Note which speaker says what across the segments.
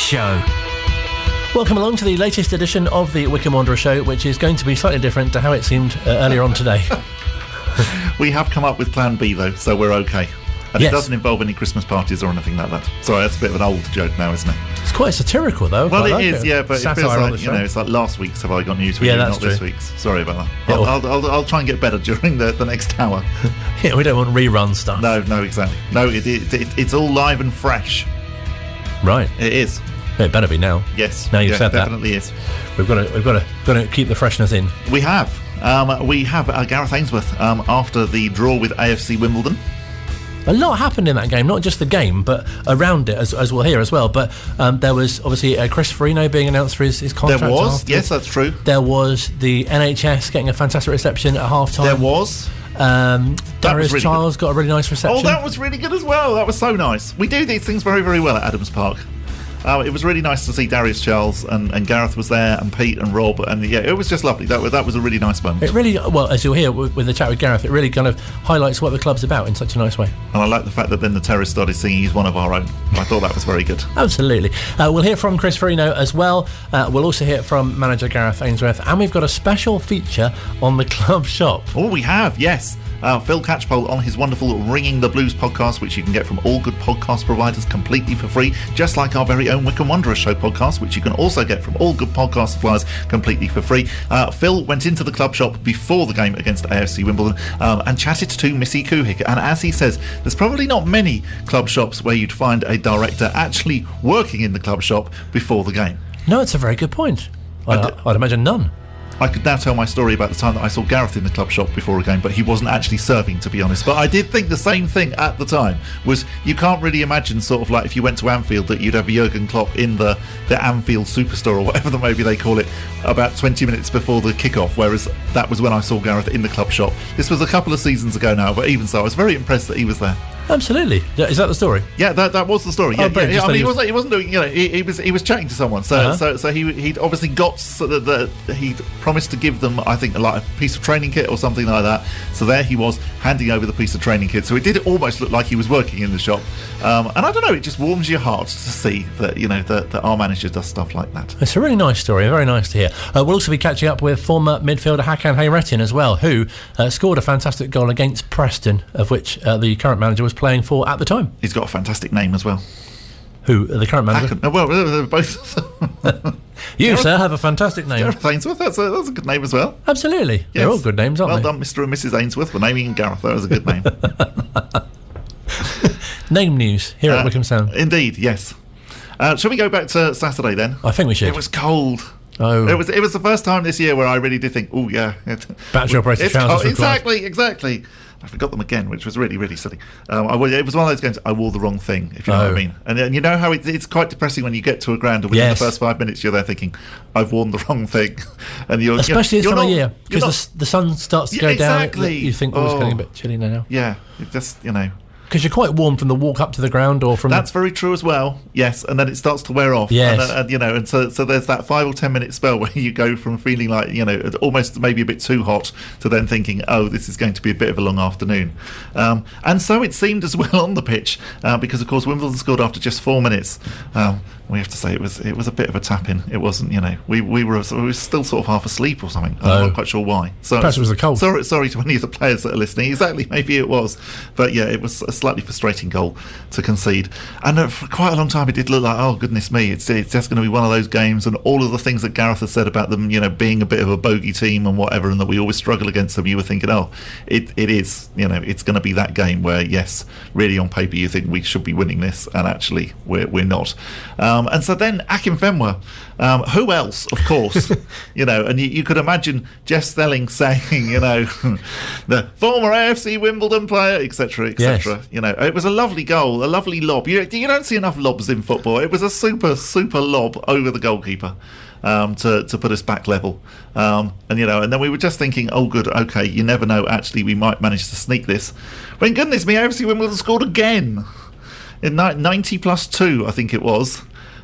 Speaker 1: Show.
Speaker 2: Welcome along to the latest edition of the Wycombe Wanderers Show, which is going to be slightly different to how it seemed earlier on today.
Speaker 3: We have come up with Plan B, though, so we're okay. And
Speaker 2: Yes.
Speaker 3: It doesn't involve any Christmas parties or anything like that. Sorry, that's a bit of an old joke now, isn't it?
Speaker 2: It's quite satirical, though.
Speaker 3: Well,
Speaker 2: Quite
Speaker 3: it
Speaker 2: like
Speaker 3: is, yeah, but it
Speaker 2: Satire
Speaker 3: feels
Speaker 2: on
Speaker 3: like,
Speaker 2: the
Speaker 3: you
Speaker 2: show.
Speaker 3: know, it's like last week's Have I Got News For
Speaker 2: Yeah,
Speaker 3: You,
Speaker 2: that's
Speaker 3: not this
Speaker 2: true.
Speaker 3: week's. Sorry about that.
Speaker 2: Yeah,
Speaker 3: I'll try and get better during the next hour.
Speaker 2: Yeah, we don't want rerun stuff.
Speaker 3: No, exactly. No, it's all live and fresh.
Speaker 2: Right.
Speaker 3: It is.
Speaker 2: It better be now.
Speaker 3: Yes.
Speaker 2: Now you've said that.
Speaker 3: definitely is.
Speaker 2: We've got to keep the freshness in.
Speaker 3: We have. Gareth Ainsworth after the draw with AFC Wimbledon.
Speaker 2: A lot happened in that game, not just the game, but around it, as we'll hear as well. But there was obviously Chris Farino being announced for his contract.
Speaker 3: There was,
Speaker 2: afterwards.
Speaker 3: yes, that's true.
Speaker 2: There was the NHS getting a fantastic reception at half-time.
Speaker 3: There was.
Speaker 2: Darius
Speaker 3: really
Speaker 2: Charles got a really nice reception.
Speaker 3: Oh, that was really good as well. That was so nice. We do these things very, very well at Adams Park. It was really nice to see Darius Charles and Gareth was there and Pete and Rob, and yeah, it was just lovely. That was a really nice moment.
Speaker 2: It really, well, as you'll hear with the chat with Gareth, it really kind of highlights what the club's about in such a nice way.
Speaker 3: And I like the fact that then the terrorists started singing "He's One of Our Own." I thought that was very good.
Speaker 2: Absolutely. We'll hear from Chris Farino as well. We'll also hear from manager Gareth Ainsworth, and we've got a special feature on the club shop.
Speaker 3: Oh, we have, yes. Phil Catchpole on his wonderful Ringing the Blues podcast, which you can get from all good podcast providers completely for free, just like our very own Wycombe Wanderers Show podcast, which you can also get from all good podcast suppliers completely for free. Phil went into the club shop before the game against AFC Wimbledon and chatted to Missy Kuhik, and as he says, there's probably not many club shops where you'd find a director actually working in the club shop before the game.
Speaker 2: No, it's a very good point. I'd imagine none.
Speaker 3: I could now tell my story about the time that I saw Gareth in the club shop before a game, but he wasn't actually serving, to be honest. But I did think the same thing at the time, was you can't really imagine sort of like if you went to Anfield that you'd have Jurgen Klopp in the Anfield Superstore or whatever maybe they call it about 20 minutes before the kickoff, whereas that was when I saw Gareth in the club shop. This was a couple of seasons ago now, but even so, I was very impressed that he was there.
Speaker 2: Absolutely. Is that the story?
Speaker 3: Yeah, that was the story. Yeah,
Speaker 2: brilliant.
Speaker 3: I mean, he wasn't doing. You know, he was chatting to someone. So he'd obviously got he'd promised to give them, I think, like a piece of training kit or something like that. So there he was handing over the piece of training kit. So it did almost look like he was working in the shop. And I don't know, it just warms your heart to see that that our manager does stuff like that.
Speaker 2: It's a really nice story, very nice to hear. We'll also be catching up with former midfielder Hakan Hayrettin as well, who scored a fantastic goal against Preston, of which the current manager was playing for at the time.
Speaker 3: He's got a fantastic name as well.
Speaker 2: Who, the current manager?
Speaker 3: Hakan, well, they're both.
Speaker 2: You, sir, have a fantastic name.
Speaker 3: Gareth Ainsworth, that's a good name as well.
Speaker 2: Absolutely.
Speaker 3: Yes.
Speaker 2: They're all good names, aren't
Speaker 3: well
Speaker 2: they?
Speaker 3: Well done, Mr. and Mrs. Ainsworth, for naming Gareth. That was a good name.
Speaker 2: Name news here at Wycombe Sound.
Speaker 3: Indeed, yes. Shall we go back to Saturday then?
Speaker 2: I think we should.
Speaker 3: It was cold.
Speaker 2: Oh.
Speaker 3: It was the first time this year where I really did think, oh yeah.
Speaker 2: Battery operated trousers required.
Speaker 3: Exactly. I forgot them again, which was really, really silly. It was one of those games, I wore the wrong thing, if you know what I mean. And you know how it's quite depressing when you get to a ground and within the first 5 minutes you're there thinking, I've worn the wrong thing. And
Speaker 2: especially this time of year, because the sun starts to go down. You think, it's getting a bit chilly now.
Speaker 3: Yeah, it just,
Speaker 2: because you're quite warm from the walk up to the ground or from...
Speaker 3: That's very true as well, yes, and then it starts to wear off.
Speaker 2: Yes.
Speaker 3: And so there's that 5 or 10 minute spell where you go from feeling like, almost maybe a bit too hot to then thinking, oh, this is going to be a bit of a long afternoon. And so it seemed as well on the pitch, because, of course, Wimbledon scored after just 4 minutes. We have to say it was a bit of a tap-in. It wasn't, we were still sort of half asleep or something. I'm not quite sure why. So
Speaker 2: perhaps it was the cold.
Speaker 3: Sorry to any of the players that are listening. Exactly, maybe it was. But yeah, it was a slightly frustrating goal to concede. And for quite a long time it did look like, oh goodness me, it's just going to be one of those games, and all of the things that Gareth has said about them, being a bit of a bogey team and whatever, and that we always struggle against them, you were thinking, oh, it is, it's going to be that game where, yes, really on paper you think we should be winning this, and actually we're not. And so then Akinfenwa, who else, of course, and you could imagine Jeff Stelling saying, the former AFC Wimbledon player, etc., etc.
Speaker 2: Yes.
Speaker 3: It was a lovely goal, a lovely lob. You don't see enough lobs in football. It was a super, super lob over the goalkeeper to put us back level. And then we were just thinking, oh, good, okay, you never know, actually, we might manage to sneak this. When, goodness me, AFC Wimbledon scored again in 90+2, I think it was.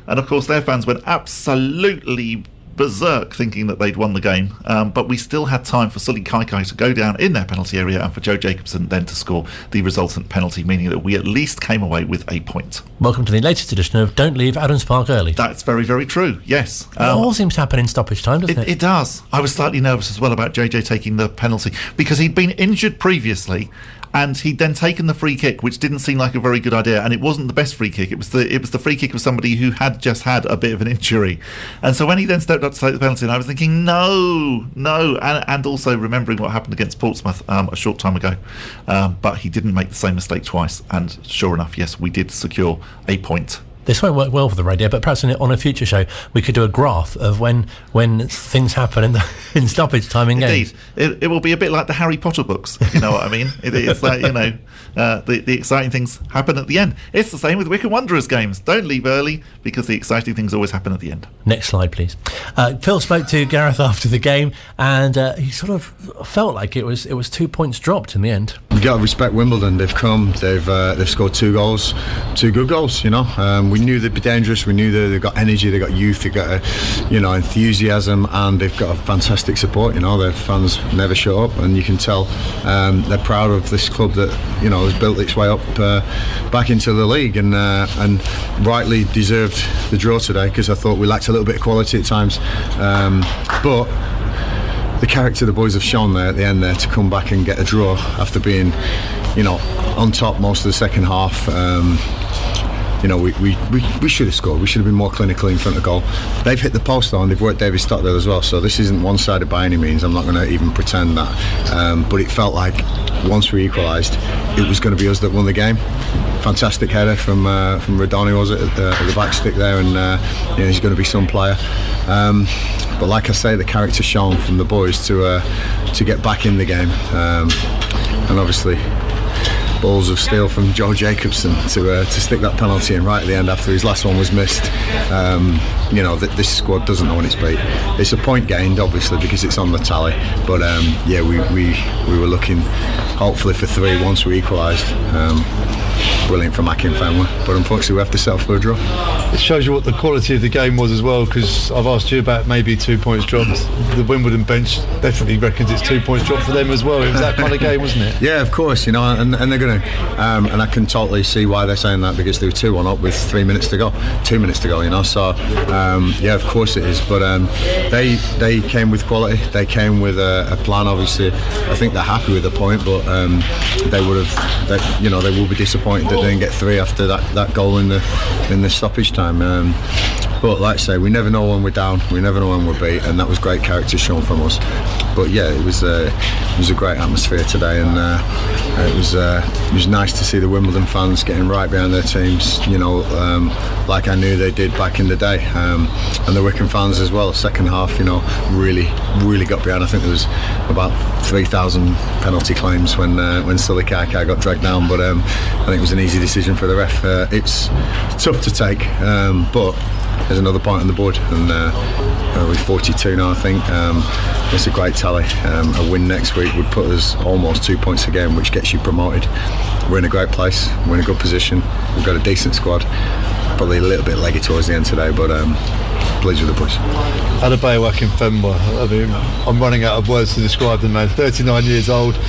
Speaker 3: And, of course, their fans went absolutely berserk thinking that they'd won the game, but we still had time for Sully Kaikai to go down in their penalty area and for Joe Jacobson then to score the resultant penalty, meaning that we at least came away with a point.
Speaker 2: Welcome to the latest edition of Don't Leave Adams Park Early.
Speaker 3: That's very, very true, yes.
Speaker 2: It all seems to happen in stoppage time, doesn't it?
Speaker 3: It does. I was slightly nervous as well about JJ taking the penalty because he'd been injured previously, and he'd then taken the free kick, which didn't seem like a very good idea, and it wasn't the best free kick. It was the free kick of somebody who had just had a bit of an injury. And so when he then stepped up to take the penalty, and I was thinking, no, and also remembering what happened against Portsmouth a short time ago. But he didn't make the same mistake twice, and sure enough, yes, we did secure a point.
Speaker 2: This won't work well for the radio, but perhaps on a future show we could do a graph of when things happen in stoppage time in games.
Speaker 3: Indeed, it will be a bit like the Harry Potter books, if you know what I mean. It's like, the exciting things happen at the end. It's the same with Wycombe Wanderers games. Don't leave early because the exciting things always happen at the end.
Speaker 2: Next slide, please. Phil spoke to Gareth after the game, and he sort of felt like it was 2 points dropped in the end.
Speaker 1: You got to respect Wimbledon. They've come. They've scored 2 goals, 2 good goals. We knew they'd be dangerous. We knew they've got energy, they've got youth, they've got enthusiasm, and they've got a fantastic support. Their fans never shut up, and you can tell they're proud of this club that has built its way up back into the league, and rightly deserved the draw today, because I thought we lacked a little bit of quality at times, but the character the boys have shown there at the end there to come back and get a draw after being on top most of the second half. We should have scored. We should have been more clinical in front of goal. They've hit the post though, and they've worked David Stockdale as well, so this isn't one-sided by any means. I'm not going to even pretend that, but it felt like once we equalised, it was going to be us that won the game. Fantastic header from Radoni, was it, at the back stick there, and he's going to be some player. But like I say, the character shown from the boys to get back in the game, and obviously balls of steel from Joe Jacobson to stick that penalty in right at the end after his last one was missed. This squad doesn't know when it's beat. It's a point gained, obviously, because it's on the tally, but we were looking hopefully for 3 once we equalised. Brilliant from Hakan Fenway, but unfortunately we have to settle for a draw.
Speaker 4: It shows you what the quality of the game was as well, because I've asked you about maybe 2 points dropped. The Wimbledon bench definitely reckons it's 2 points dropped for them as well. It was that kind of game, wasn't it?
Speaker 1: Yeah, of course, and they're going to, and I can totally see why they're saying that, because they were 2-1 up with 3 minutes to go, 2 minutes to go, so of course it is, but they came with quality, they came with a plan. Obviously I think they're happy with the point, but they will be disappointed that they didn't get 3 after that goal in the stoppage time. But like I say, we never know when we're down, we never know when we're beat, and that was great character shown from us. But yeah, it was a great atmosphere today, and it was nice to see the Wimbledon fans getting right behind their teams, like I knew they did back in the day, and the Wycombe fans as well. Second half, really got behind. I think there was about 3,000 penalty claims when Sully Kaikai got dragged down, but I think it was an easy decision for the ref. It's tough to take, but there's another point on the board, and we're 42 now, I think. It's a great tally. A win next week would put us almost 2 points a game, which gets you promoted. We're in a great place, we're in a good position, we've got a decent squad, probably a little bit leggy towards the end today, but pleased with the boys.
Speaker 4: Wycombe Fenway, I mean, I'm running out of words to describe the man. 39 years old,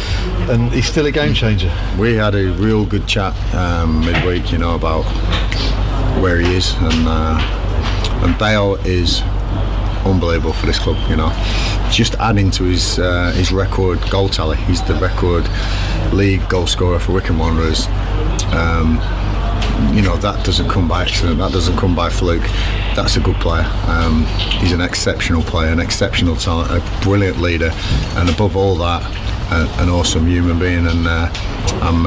Speaker 4: and he's still a game changer.
Speaker 1: We had a real good chat midweek, about where he is, and Bale is unbelievable for this club, just adding to his record goal tally. He's the record league goal scorer for Wycombe Wanderers. That doesn't come by accident, that doesn't come by fluke. That's a good player. He's an exceptional player, an exceptional talent, a brilliant leader, and above all that, an awesome human being, and I'm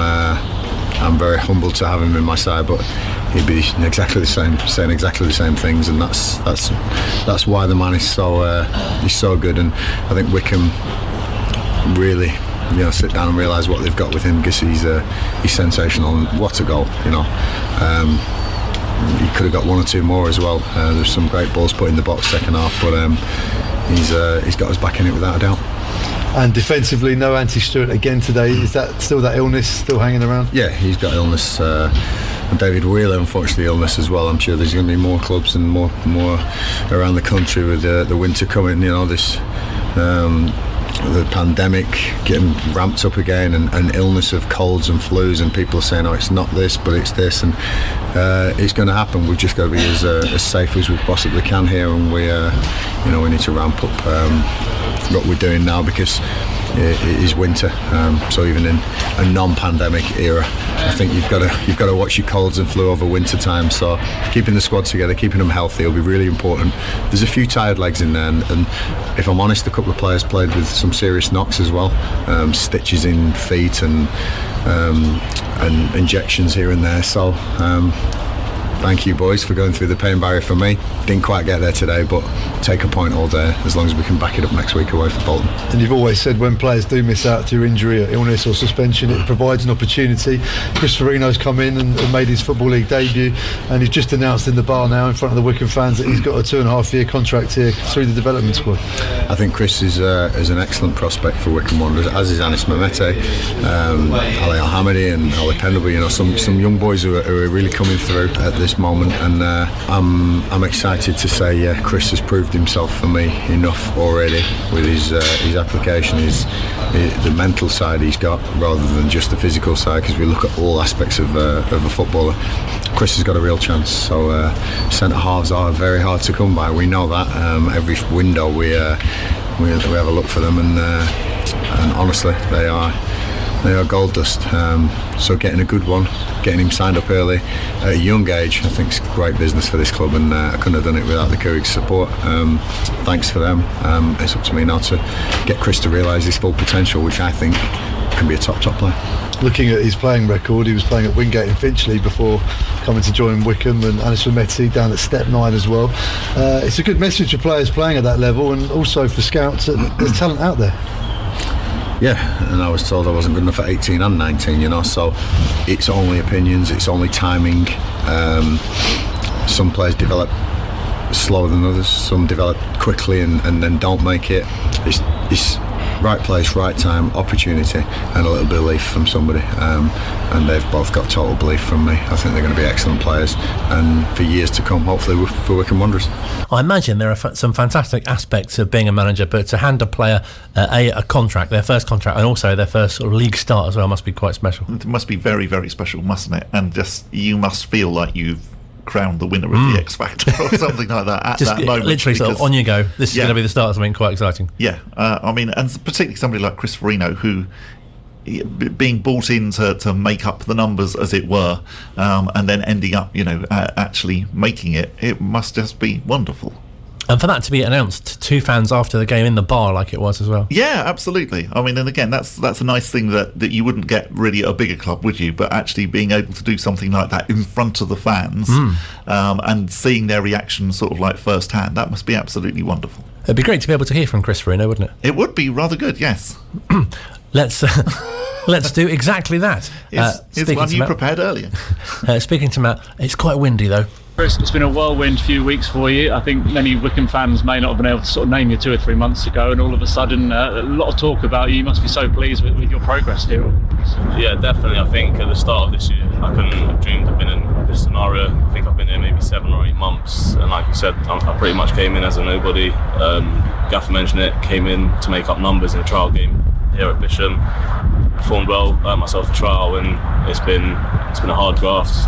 Speaker 1: very humbled to have him in my side, but he'd be exactly the same, saying exactly the same things, and that's why the man is so good. And I think Wycombe really sit down and realise what they've got with him, because he's sensational, and what a goal. He could have got 1 or 2 more as well. There's some great balls put in the box second half, but he's got us back in it without a doubt.
Speaker 4: And defensively, no Anti Stewart again today. Is that still that illness still hanging around?
Speaker 1: Yeah, he's got illness. David Wheeler, unfortunately, illness as well. I'm sure there's going to be more clubs and more around the country with the winter coming. This. The pandemic getting ramped up again, and illness of colds and flus, and people are saying, oh, it's not this but it's this, and it's going to happen. We've just got to be as safe as we possibly can here, and we need to ramp up what we're doing now, because it is winter, so even in a non-pandemic era, I think you've got to watch your colds and flu over winter time. So keeping the squad together, keeping them healthy will be really important. There's a few tired legs in there, and if I'm honest, a couple of players played with some serious knocks as well, stitches in feet and injections here and there. So thank you, boys, for going through the pain barrier for me. Didn't quite get there today, but take a point all day as long as we can back it up next week away for Bolton.
Speaker 4: And you've always said when players do miss out through injury or illness or suspension, it provides an opportunity. Chris Farino's come in and made his Football League debut, and he's just announced in the bar now in front of the Wycombe fans that he's got a 2.5-year contract here through the development squad. I
Speaker 1: think Chris is an excellent prospect for Wycombe Wanderers, as is Anis Mehmete, Ali Al-Hamidi and Ali Pendlebury. Some young boys who are really coming through at this moment, and I'm excited to say Chris has proved himself for me enough already with his application, the mental side he's got rather than just the physical side, because we look at all aspects of a footballer. Chris has got a real chance. So centre halves are very hard to come by. We know that. Every window we have a look for them, and honestly they are gold dust. So getting a good one, getting him signed up early at a young age, I think is great business for this club, and I couldn't have done it without the Courage support. Thanks for them. It's up to me now to get Chris to realise his full potential, which I think can be a top player.
Speaker 4: Looking at his playing record, he was playing at Wingate and Finchley before coming to join Wycombe, and Anis Mehmete down at Step 9 as well. It's a good message for players playing at that level, and also for scouts that there's talent out there.
Speaker 1: Yeah, and I was told I wasn't good enough at 18 and 19, so it's only opinions, it's only timing. Some players develop slower than others, some develop quickly and then don't make it. It's right place, right time, opportunity, and a little belief from somebody, and they've both got total belief from me. I think they're going to be excellent players, and for years to come, hopefully for Wycombe Wanderers.
Speaker 2: I imagine there are some fantastic aspects of being a manager, but to hand a player a contract, their first contract, and also their first sort of league start as well, must be quite special.
Speaker 3: It must be very, very special, mustn't it? And just you must feel like you've crowned the winner of the X Factor or something like that at that moment.
Speaker 2: Literally, sort of on you go. This is going to be the start of something quite exciting.
Speaker 3: Yeah, and particularly somebody like Chris Farino, who being brought in to make up the numbers, as it were, and then ending up, actually making it. It must just be wonderful.
Speaker 2: And for that to be announced to fans after the game in the bar like it was as well.
Speaker 3: Yeah, absolutely. I mean, and again, that's a nice thing that you wouldn't get really at a bigger club, would you? But actually being able to do something like that in front of the fans and seeing their reaction sort of like firsthand, that must be absolutely wonderful.
Speaker 2: It'd be great to be able to hear from Chris Farino, wouldn't it?
Speaker 3: It would be rather good, yes.
Speaker 2: Let's do exactly that.
Speaker 3: It's one you prepared earlier.
Speaker 2: Speaking to Matt, it's quite windy though.
Speaker 5: Chris, it's been a whirlwind few weeks for you. I think many Wycombe fans may not have been able to sort of name you 2 or 3 months ago, and all of a sudden a lot of talk about you. You must be so pleased with your progress here.
Speaker 6: Yeah, definitely. I think at the start of this year I couldn't have dreamed of being in this scenario. I think I've been here maybe 7 or 8 months, and like you said, I pretty much came in as a nobody. Gaffer mentioned it, came in to make up numbers in a trial game here at Bisham. Performed well, earned myself a trial, and it's been a hard graft,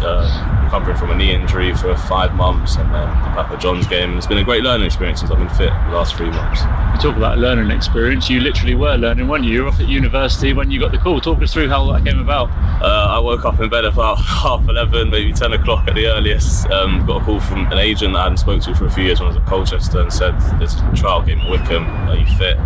Speaker 6: recovering from a knee injury for 5 months, and then the Papa John's game. It's been a great learning experience since I've been fit the last 3 months.
Speaker 5: You talk about learning experience, you literally were learning, weren't you? You were off at university when you got the call. Talk us through how that came about.
Speaker 6: I woke up in bed about 11:30, maybe 10 o'clock at the earliest. Got a call from an agent that I hadn't spoken to for a few years when I was at Colchester, and said, there's a trial game at Wycombe, are you fit?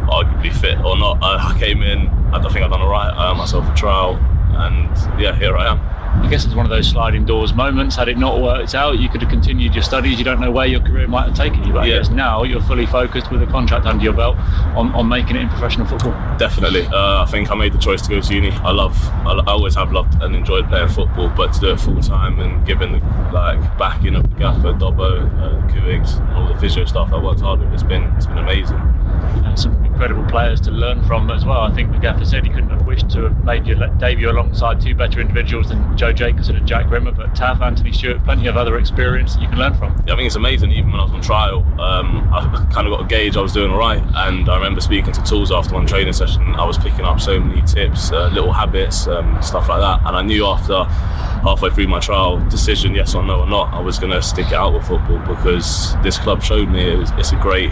Speaker 6: Arguably fit or not. I came in, I think I've done alright. I earned myself a trial, and yeah, here I am.
Speaker 5: I guess it's one of those sliding doors moments. Had it not worked out, you could have continued your studies. You don't know where your career might have taken you, but I guess now you're fully focused with a contract under your belt on making it in professional football.
Speaker 6: Definitely. I think I made the choice to go to uni. I always have loved and enjoyed playing football, but to do it full time and given the backing of the gaffer, Dobbo, Kuigs, and all the physio staff I worked hard with, it's been amazing.
Speaker 5: some incredible players to learn from as well. I think the gaffer said he couldn't have wished to have made your debut alongside two better individuals than Joe Jacobson and Jack Rimmer, but Tav, Anthony Stewart, plenty of other experience that you can learn from.
Speaker 6: Yeah, I think it's amazing. Even when I was on trial, I kind of got a gauge I was doing all right, and I remember speaking to Tools after one training session. I was picking up so many tips, little habits, stuff like that, and I knew after halfway through my trial decision, yes or no or not, I was going to stick it out with football, because this club showed me it's a great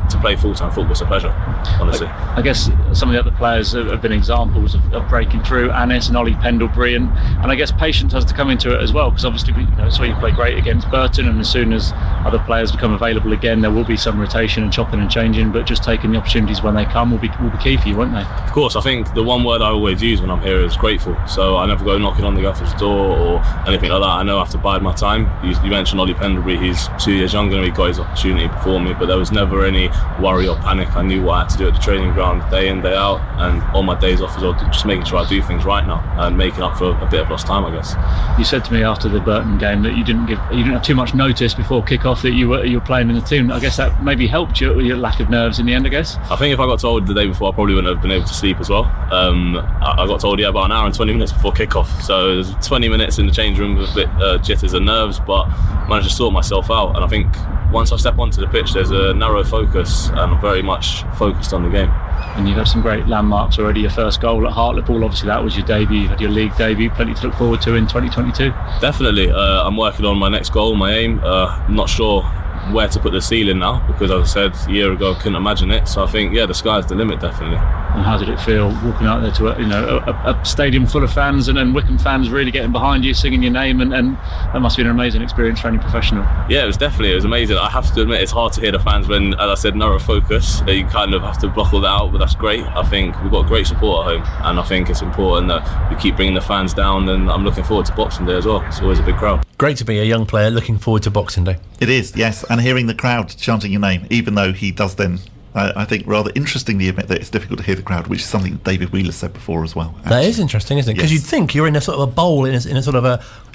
Speaker 6: to play full-time football. It's a pleasure, honestly.
Speaker 5: I guess some of the other players have been examples of breaking through. Anis and Ollie Pendlebury, and I guess patience has to come into it as well, because obviously saw you play great against Burton, and as soon as other players become available again, there will be some rotation and chopping and changing, but just taking the opportunities when they come will be key for you, won't they?
Speaker 6: Of course. I think the one word I always use when I'm here is grateful. So I never go knocking on the gaffer's door or anything like that. I know I have to bide my time. You mentioned Ollie Pendlebury, he's 2 years younger than me, got his opportunity before me, but there was never any worry or panic. I knew what I had to do at the training ground day in, day out, and all my days off as well, just making sure I do things right now and making up for a bit of lost time, I guess.
Speaker 5: You said to me after the Burton game that you didn't have too much notice before kick-off that you were playing in the team. I guess that maybe helped you with your lack of nerves in the end, I guess. I
Speaker 6: think if I got told the day before, I probably wouldn't have been able to sleep as well. I got told about an hour and 20 minutes before kick-off, so there's 20 minutes in the change room with a bit jitters and nerves, but I managed to sort myself out. And I think once I step onto the pitch, there's a narrow focus, and I'm very much focused on the game.
Speaker 5: And you've had some great landmarks already. Your first goal at Hartlepool, obviously that was your debut. You've had your league debut, plenty to look forward to in 2022.
Speaker 6: Definitely. I'm working on my next goal, my aim. I'm not sure where to put the ceiling now, because as I said a year ago, I couldn't imagine it. So I think, the sky's the limit, definitely.
Speaker 5: And how did it feel walking out there to a stadium full of fans, and Wycombe fans really getting behind you, singing your name, and that must have been an amazing experience for any professional?
Speaker 6: Yeah, it was amazing. I have to admit, it's hard to hear the fans when, as I said, narrow focus. You kind of have to block all that out, but that's great. I think we've got great support at home, and I think it's important that we keep bringing the fans down, and I'm looking forward to Boxing Day as well. It's always a big crowd.
Speaker 2: Great to be a young player looking forward to Boxing Day.
Speaker 3: It is, yes, and hearing the crowd chanting your name, even though he does then, I think, rather interestingly admit that it's difficult to hear the crowd, which is something that David Wheeler said before as well. Actually.
Speaker 2: That is interesting, isn't it? Because you'd think you're in a sort of a bowl, in a sort of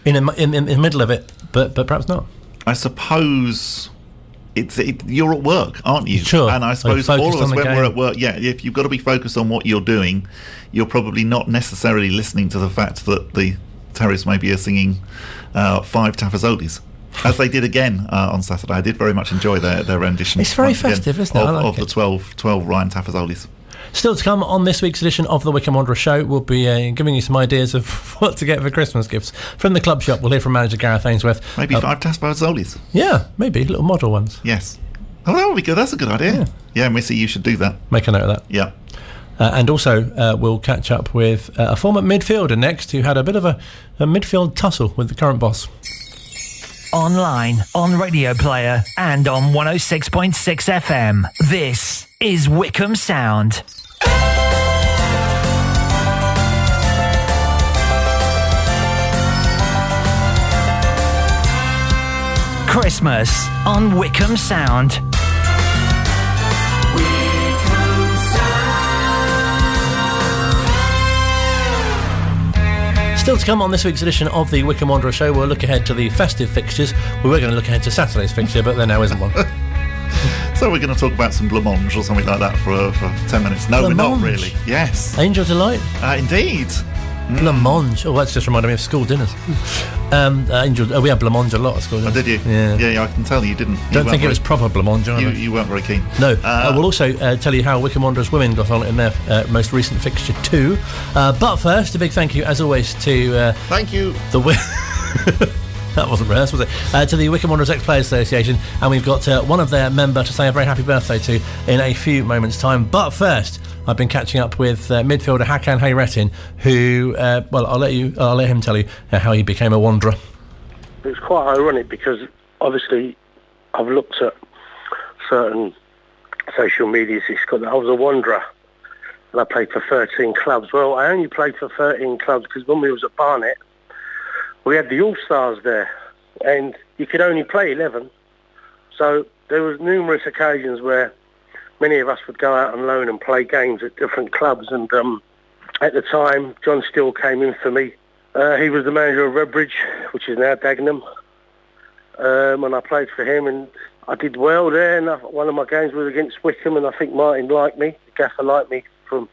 Speaker 2: in the middle of it, but perhaps not.
Speaker 3: I suppose you're at work, aren't you?
Speaker 2: Sure.
Speaker 3: And I suppose all of us, when we're at work, if you've got to be focused on what you're doing, you're probably not necessarily listening to the fact that the Terriers maybe are singing 5 Tafazzolis. As they did again on Saturday. I did very much enjoy their rendition.
Speaker 2: It's very festive, isn't it?
Speaker 3: Of the 12 Ryan Tafazzolis.
Speaker 2: Still to come on this week's edition of the Wycombe Wanderers Show, we'll be giving you some ideas of what to get for Christmas gifts. From the club shop, we'll hear from manager Gareth Ainsworth.
Speaker 3: Maybe 5 Tafazzolis.
Speaker 2: Yeah, maybe, little model ones.
Speaker 3: Yes. Oh, that would be good. That's a good idea. Yeah, Missy, you should do that.
Speaker 2: Make a note of that.
Speaker 3: Yeah.
Speaker 2: And also, we'll catch up with a former midfielder next who had a bit of a midfield tussle with the current boss.
Speaker 7: Online, on Radio Player, and on 106.6 FM. This is Wycombe Sound. Christmas on Wycombe Sound.
Speaker 2: Still to come on this week's edition of the Wycombe Wanderers Show, we'll look ahead to the festive fixtures. We were going to look ahead to Saturday's fixture, but there now isn't one.
Speaker 3: So we're going to talk about some blancmange or something like that for 10 minutes. No,
Speaker 2: blancmange.
Speaker 3: We're not really. Yes.
Speaker 2: Angel Delight?
Speaker 3: Indeed.
Speaker 2: Blancmange. Oh, that's just reminded me of school dinners. We had blancmange a lot at school dinners.
Speaker 3: Oh, did you?
Speaker 2: Yeah,
Speaker 3: I can tell you didn't.
Speaker 2: Don't think it was proper blancmange either.
Speaker 3: You weren't very keen.
Speaker 2: No. We'll also tell you how Wycombe Wanderers women got on in their most recent fixture too. But first, a big thank you, as always, to...
Speaker 3: thank you.
Speaker 2: That wasn't rehearsed, was it? To the Wycombe Wanderers Ex-Players Association, and we've got one of their member to say a very happy birthday to in a few moments' time. But first, I've been catching up with midfielder Hakan Hayrettin, who, I'll let him tell you how he became a Wanderer.
Speaker 8: It's quite ironic because obviously I've looked at certain social media. It's got that I was a Wanderer and I played for 13 clubs. Well, I only played for 13 clubs because when we was at Barnet, we had the All-Stars there, and you could only play 11. So there was numerous occasions where many of us would go out on loan and play games at different clubs. And at the time, John Steele came in for me. He was the manager of Redbridge, which is now Dagenham. And I played for him, and I did well there, and one of my games was against Wycombe, and I think Martin liked me. The gaffer liked me from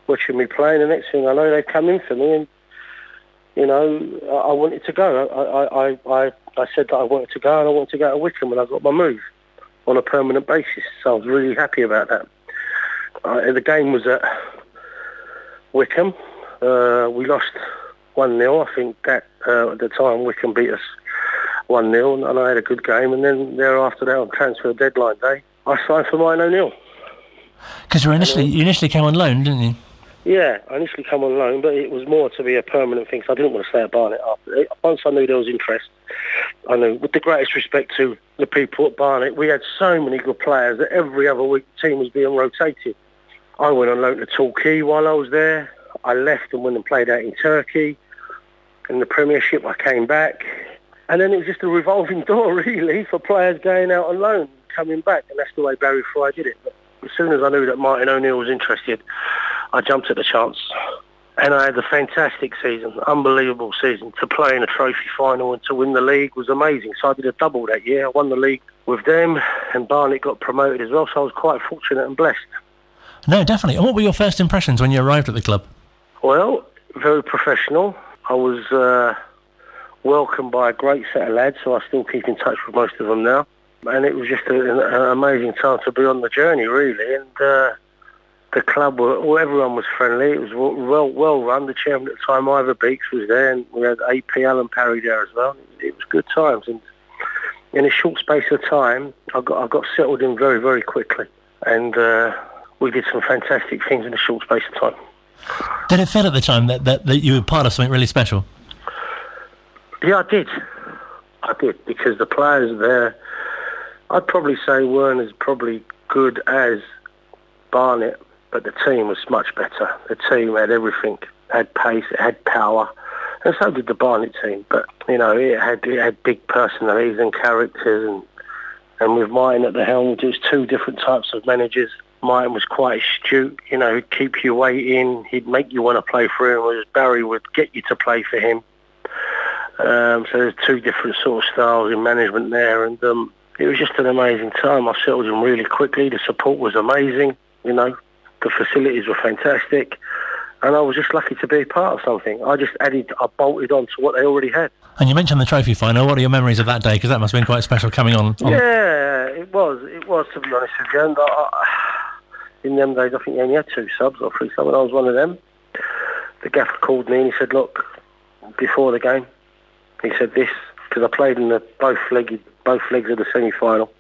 Speaker 8: watching me play, and the next thing I know, they come in for me, and you know, I wanted to go. I said that I wanted to go, and I wanted to go to Wycombe, and I got my move on a permanent basis. So I was really happy about that. The game was at Wycombe. We lost 1-0. I think that at the time Wycombe beat us 1-0, and I had a good game. And then thereafter that, on transfer deadline day, I signed for Martin O'Neill.
Speaker 2: Because you initially came on loan, didn't you?
Speaker 8: Yeah, I initially came on loan, but it was more to be a permanent thing, so I didn't want to stay at Barnet after. Once I knew there was interest, I knew, with the greatest respect to the people at Barnet, we had so many good players that every other week the team was being rotated. I went on loan to Torquay while I was there. I left and went and played out in Turkey. In the Premiership, I came back. And then it was just a revolving door, really, for players going out on loan, coming back, and that's the way Barry Fry did it. But as soon as I knew that Martin O'Neill was interested, I jumped at the chance. And I had a fantastic season, unbelievable season. To play in a trophy final and to win the league was amazing. So I did a double that year. I won the league with them, and Barnet got promoted as well, so I was quite fortunate and blessed.
Speaker 2: No, definitely. And what were your first impressions when you arrived at the club? Well,
Speaker 8: very professional. I was welcomed by a great set of lads, so I still keep in touch with most of them now. And it was just an amazing time to be on the journey, really. And the club, everyone was friendly. It was well run. The chairman at the time, Ivor Beeks, was there, and we had AP Alan Parry there as well. It was good times, and in a short space of time, I got settled in very, very quickly, and we did some fantastic things in a short space of time.
Speaker 2: Did it feel at the time that you were part of something really special?
Speaker 8: Yeah, I did, because the players there, I'd probably say, weren't as probably good as Barnet, but the team was much better. The team had everything, had pace, it had power, and so did the Barnet team. But you know, it had big personalities and characters, and with Martin at the helm, there was two different types of managers. Martin was quite astute, you know, he'd keep you waiting, he'd make you want to play for him, whereas Barry would get you to play for him. So there's two different sort of styles in management there, and it was just an amazing time. I settled in really quickly. The support was amazing, you know, the facilities were fantastic, and I was just lucky to be a part of something. I bolted on to what they already had.
Speaker 2: And you mentioned the trophy final. What are your memories of that day? Because that must have been quite special coming on.
Speaker 8: Yeah, it was, to be honest with you. And in them days, I think you only had 2 subs or 3 subs, and I was one of them. The gaffer called me and he said, look, before the game, he said this, because I played in both legs of the semi-final.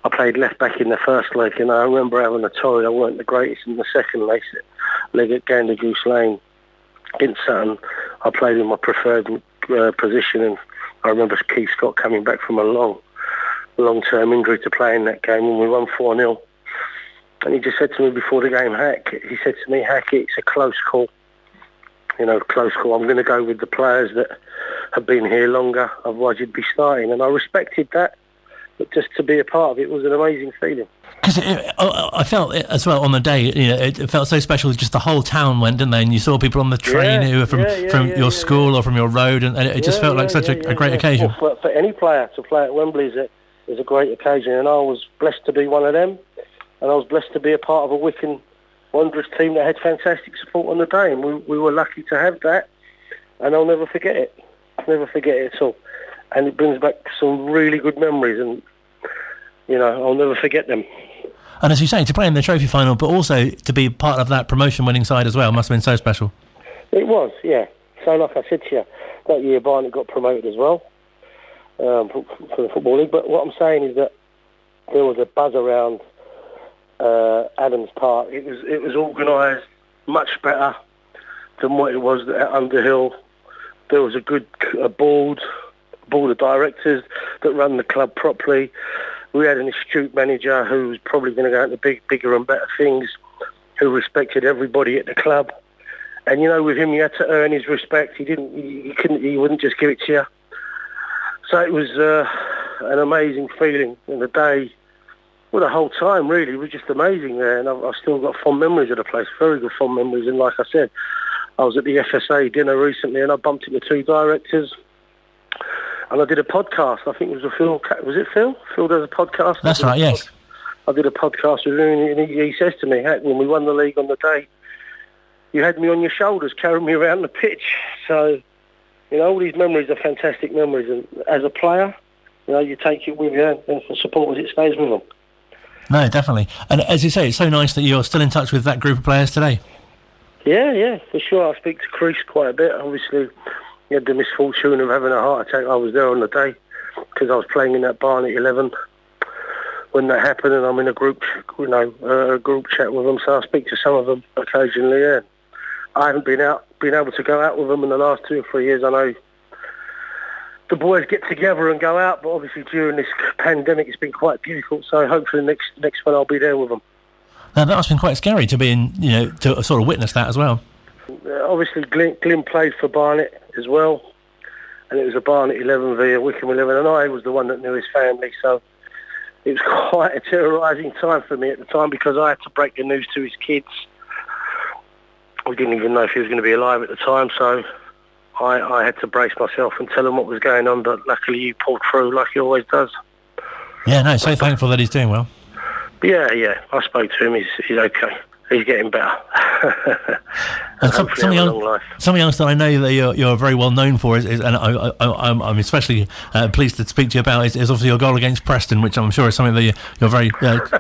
Speaker 8: I played left back in the first leg, and I remember having a torrid. I weren't the greatest in the second leg at Gander Goose Lane against Sutton. I played in my preferred position, and I remember Keith Scott coming back from a long-term injury to play in that game, and we won 4-0. And he just said to me before the game, Hack, it's a close call. You know, close call. I'm going to go with the players that have been here longer, otherwise you'd be starting. And I respected that, but just to be a part of it was an amazing feeling.
Speaker 2: Because I felt it as well on the day, you know, it felt so special. Just the whole town went, didn't they? And you saw people on the train who were from your school or from your road, and it just felt like such a great occasion.
Speaker 8: Well, for any player to play at Wembley is a great occasion, and I was blessed to be one of them, and I was blessed to be a part of a Wycombe Wanderers team that had fantastic support on the day, and we were lucky to have that, and I'll never forget it. Never forget it at all. And it brings back some really good memories, and, you know, I'll never forget them.
Speaker 2: And as you say, to play in the trophy final, but also to be part of that promotion-winning side as well, must have been so special.
Speaker 8: It was, yeah. So like I said to you, that year Barnet got promoted as well for the Football League. But what I'm saying is that there was a buzz around Adams Park. It was organised much better than what it was at Underhill. There was a good board of directors that run the club properly. We had an astute manager who was probably going to go into bigger and better things, who respected everybody at the club. And you know, with him, you had to earn his respect. He wouldn't just give it to you. So it was an amazing feeling. And the day, well, the whole time really was just amazing there. And I've still got fond memories of the place, very good fond memories. And like I said, I was at the FSA dinner recently, and I bumped into 2 directors. And I did a podcast. I think it was a Phil. Was it Phil? Phil does a podcast.
Speaker 2: That's right, yes.
Speaker 8: I did a podcast with him, and he says to me, "Hey, when we won the league on the day, you had me on your shoulders, carrying me around the pitch." So, all these memories are fantastic memories. And as a player, you take it with you, and for supporters, it stays with them.
Speaker 2: No, definitely. And as you say, it's so nice that you're still in touch with that group of players today.
Speaker 8: Yeah, for sure. I speak to Chris quite a bit. Obviously, he had the misfortune of having a heart attack. I was there on the day because I was playing in that barn at 11 when that happened, and I'm in a group, a group chat with them. So I speak to some of them occasionally. Yeah, I haven't been able to go out with them in the last 2 or 3 years. I know the boys get together and go out, but obviously during this pandemic, it's been quite difficult. So hopefully next one I'll be there with them.
Speaker 2: Now that must have been quite scary to be in, to sort of witness that as well.
Speaker 8: Obviously, Glyn played for Barnet as well, and it was a Barnet 11 via Wycombe 11, and I was the one that knew his family, so it was quite a terrorising time for me at the time because I had to break the news to his kids. We didn't even know if he was going to be alive at the time, so I had to brace myself and tell him what was going on, but luckily he pulled through like he always does.
Speaker 2: Yeah, no, so thankful that he's doing well.
Speaker 8: Yeah, I spoke to him, he's okay. He's getting better.
Speaker 2: And something else that I know that you're very well known for is and I'm especially pleased to speak to you about is obviously your goal against Preston, which I'm sure is something that you're very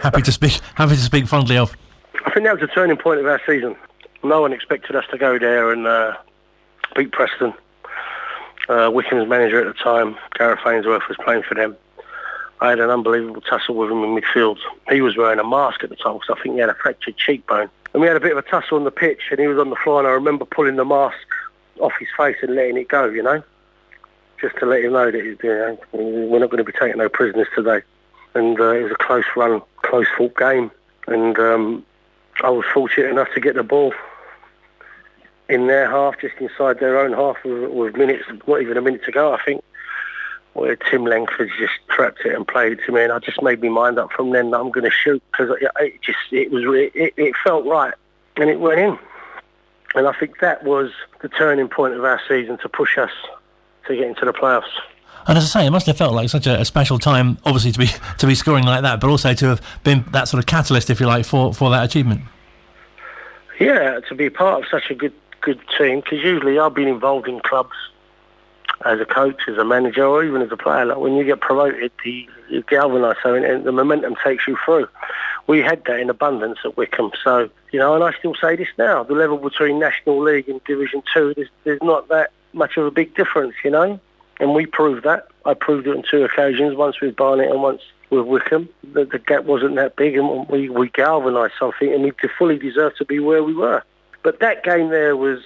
Speaker 2: happy to speak fondly of.
Speaker 8: I think that was the turning point of our season. No one expected us to go there and beat Preston. Wycombe's manager at the time, Gareth Ainsworth, was playing for them. I had an unbelievable tussle with him in midfield. He was wearing a mask at the time because I think he had a fractured cheekbone. And we had a bit of a tussle on the pitch, and he was on the floor, and I remember pulling the mask off his face and letting it go, just to let him know that we're not going to be taking no prisoners today. And it was a close run, close fought game. And I was fortunate enough to get the ball in their half, just inside their own half with minutes, not even a minute to go, I think, where Tim Langford just trapped it and played it to me, and I just made my mind up from then that I'm going to shoot because it felt right, and it went in. And I think that was the turning point of our season to push us to get into the playoffs.
Speaker 2: And as I say, it must have felt like such a special time, obviously to be scoring like that, but also to have been that sort of catalyst, if you like, for that achievement.
Speaker 8: Yeah, to be part of such a good team, because usually I've been involved in clubs as a coach, as a manager, or even as a player. Like when you get promoted, you galvanise, and the momentum takes you through. We had that in abundance at Wycombe, so and I still say this now: the level between National League and Division 2, there's not that much of a big difference, and we proved that. I proved it on 2 occasions, once with Barnet and once with Wycombe. The gap wasn't that big, and we galvanised something, and we fully deserved to be where we were. But that game there was,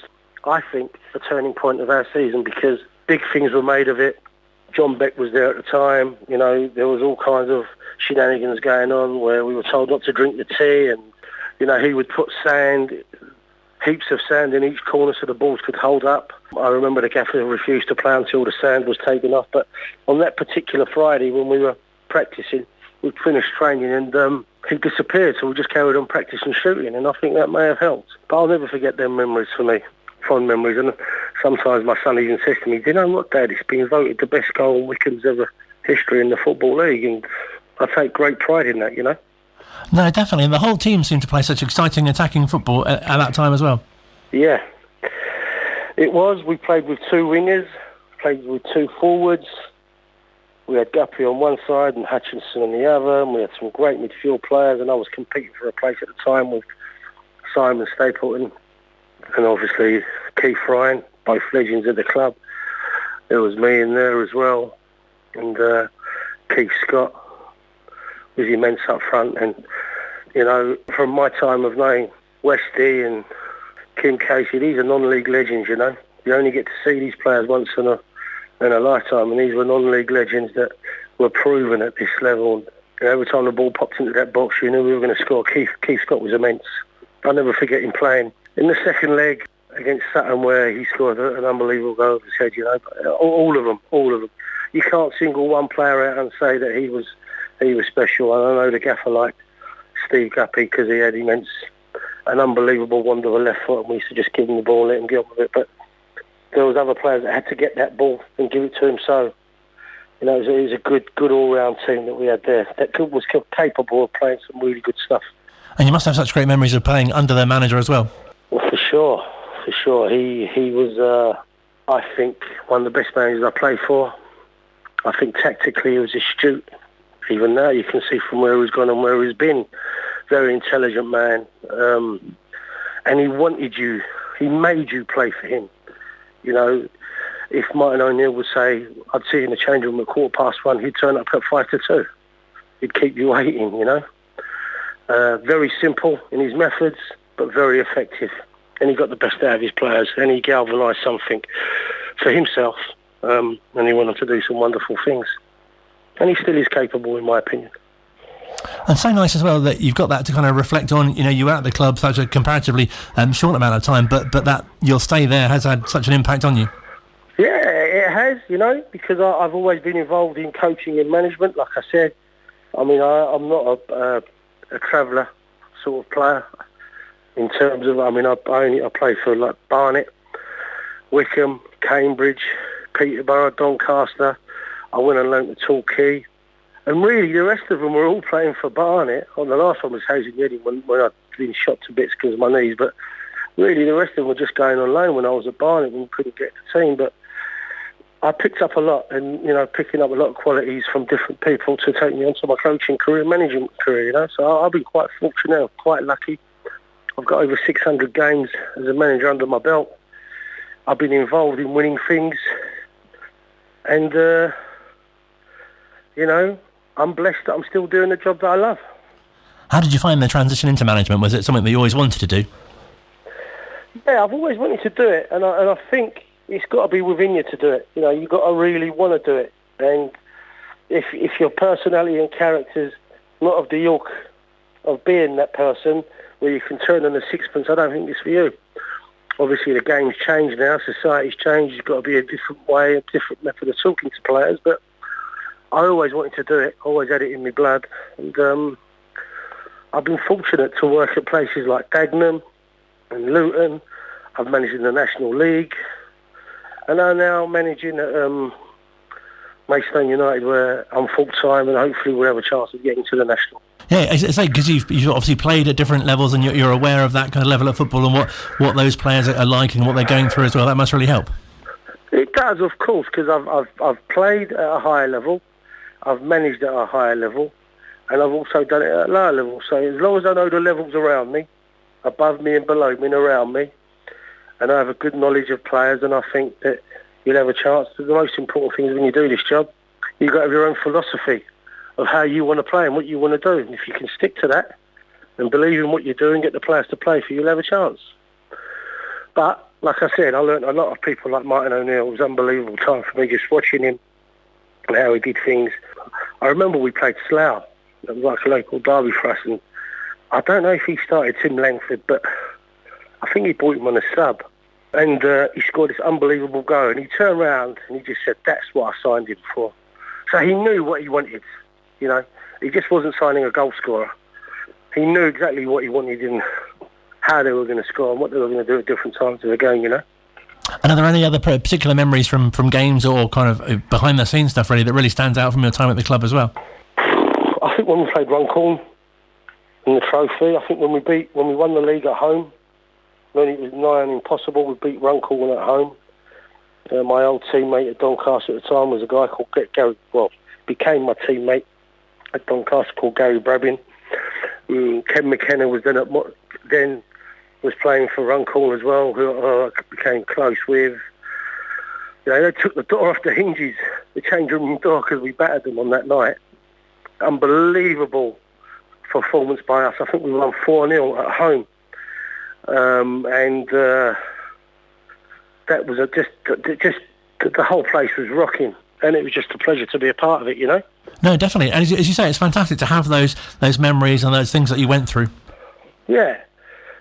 Speaker 8: I think, the turning point of our season because big things were made of it. John Beck was there at the time. There was all kinds of shenanigans going on where we were told not to drink the tea, and he would put heaps of sand in each corner so the balls could hold up. I remember the gaffer refused to play until the sand was taken off. But on that particular Friday when we were practicing, we finished training and he disappeared, so we just carried on practicing shooting, and I think that may have helped. But I'll never forget them memories for me. Fond memories, and sometimes my son even says to me, "Do you know what, Dad? It's been voted the best goal in Wycombe's ever history in the Football League," and I take great pride in that,
Speaker 2: No, definitely, and the whole team seemed to play such exciting attacking football at that time as well.
Speaker 8: Yeah, it was. We played with 2 wingers, played with 2 forwards. We had Guppy on one side and Hutchinson on the other, and we had some great midfield players, and I was competing for a place at the time with Simon Stapleton and obviously Keith Ryan, both legends of the club. There was me in there as well, and Keith Scott was immense up front. And from my time of knowing Westy and Kim Casey, these are non-league legends. You only get to see these players once in a lifetime, and these were non-league legends that were proven at this level. And every time the ball popped into that box, you knew we were going to score. Keith Scott was immense. I'll never forget him playing in the second leg against Sutton, where he scored an unbelievable goal over his head. All of them. You can't single one player out and say that he was special. And I know the gaffer liked Steve Guppy because he had an unbelievable wand of a left foot, and we used to just give him the ball and let him get on with it. But there was other players that had to get that ball and give it to him. So You know, it was a good all-round team that we had there that was capable of playing some really good stuff.
Speaker 2: And you must have such great memories of playing under their manager as well.
Speaker 8: Well, for sure. He was, I think, one of the best managers I played for. I think tactically he was astute. Even now you can see from where he's gone and where he's been. Very intelligent man. And he wanted you. He made you play for him. You know, if Martin O'Neill would say, I'd see you in the change room at 1:15, he'd turn up at 2:05. He'd keep you waiting, you know. Very simple in his methods, but very effective. And he got the best out of his players, and he galvanised something for himself, and he went on to do some wonderful things. And he still is capable, in my opinion.
Speaker 2: And so nice as well that you've got that to kind of reflect on. You know, you were at the club such a comparatively short amount of time, but that your stay there has had such an impact on you.
Speaker 8: Yeah, it has, you know, because I've always been involved in coaching and management, like I said. I mean, I'm not a traveller sort of player in terms of, I mean, I play for like Barnet, Wycombe, Cambridge, Peterborough, Doncaster. I went and learnt the Torquay. And really, the rest of them were all playing for Barnet. Oh, the last one was Hazen Reading when I'd been shot to bits because of my knees. But really, the rest of them were just going on loan when I was at Barnet and couldn't get the team. But I picked up a lot, and, you know, picking up a lot of qualities from different people to take me onto my coaching career, management career, you know. So I've been quite fortunate, quite lucky. I've got over 600 games as a manager under my belt. I've been involved in winning things. And, you know, I'm blessed that I'm still doing the job that I love.
Speaker 2: How did you find the transition into management? Was it something that you always wanted to do?
Speaker 8: Yeah, I've always wanted to do it, and I think it's got to be within you to do it. You know, you've got to really want to do it. And if your personality and character's not of the ilk of being that person where you can turn on a sixpence, I don't think it's for you. Obviously, the game's changed now, society's changed, it's got to be a different way, a different method of talking to players, but I always wanted to do it, always had it in my blood, and I've been fortunate to work at places like Dagenham and Luton. I've managed in the National League, and I'm now managing at Maidstone United, where I'm full-time, and hopefully we'll have a chance of getting to the National.
Speaker 2: Yeah, it's like, because you've obviously played at different levels, and you're aware of that kind of level of football and what those players are like and what they're going through as well. That must really help. It
Speaker 8: does, of course, because I've played at a higher level, I've managed at a higher level, and I've also done it at a lower level. So as long as I know the levels around me, above me and below me and around me, and I have a good knowledge of players, and I think that you'll have a chance. The most important thing is when you do this job, you've got to have your own philosophy of how you want to play and what you want to do. And if you can stick to that and believe in what you do and get the players to play for you, you'll have a chance. But, like I said, I learnt a lot of people like Martin O'Neill. It was an unbelievable time for me just watching him and how he did things. I remember we played Slough. It was like a local derby for us, and I don't know if he started Tim Langford, but I think he brought him on a sub. And he scored this unbelievable goal, and he turned around and he just said, that's what I signed him for. So he knew what he wanted, you know. He just wasn't signing a goal scorer. He knew exactly what he wanted and how they were going to score and what they were going to do at different times of the game, you know.
Speaker 2: And are there any other particular memories from games or kind of behind-the-scenes stuff, really, that really stands out from your time at the club as well?
Speaker 8: I think when we played Runcorn in the trophy, I think when we won the league at home, when it was nigh on impossible, we beat Runcorn at home. My old teammate at Doncaster at the time was a guy called Gary, became my teammate at Doncaster, called Gary Brabin. Ken McKenna was then was playing for Runcorn as well, who I became close with. You know, they took the door off the hinges, the change room door, because we battered them on that night. Unbelievable performance by us. I think we won 4-0 at home. And that was just the whole place was rocking, and it was just a pleasure to be a part of it, you know.
Speaker 2: No, definitely, and as you say, it's fantastic to have those memories and those things that you went through.
Speaker 8: Yeah,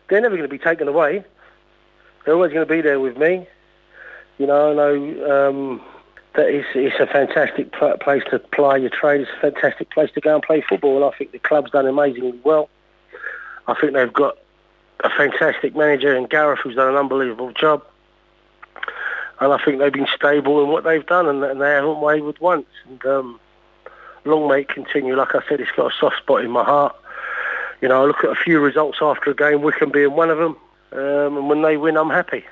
Speaker 8: they're never going to be taken away. They're always going to be there with me. You know, I know that it's a fantastic place to ply your trade. It's a fantastic place to go and play football, and I think the club's done amazingly well. I think they've got a fantastic manager in Gareth, who's done an unbelievable job. And I think they've been stable in what they've done, and they haven't wavered once. And long may it continue. Like I said, it's got a soft spot in my heart. You know, I look at a few results after a game, Wycombe being one of them, and when they win, I'm happy.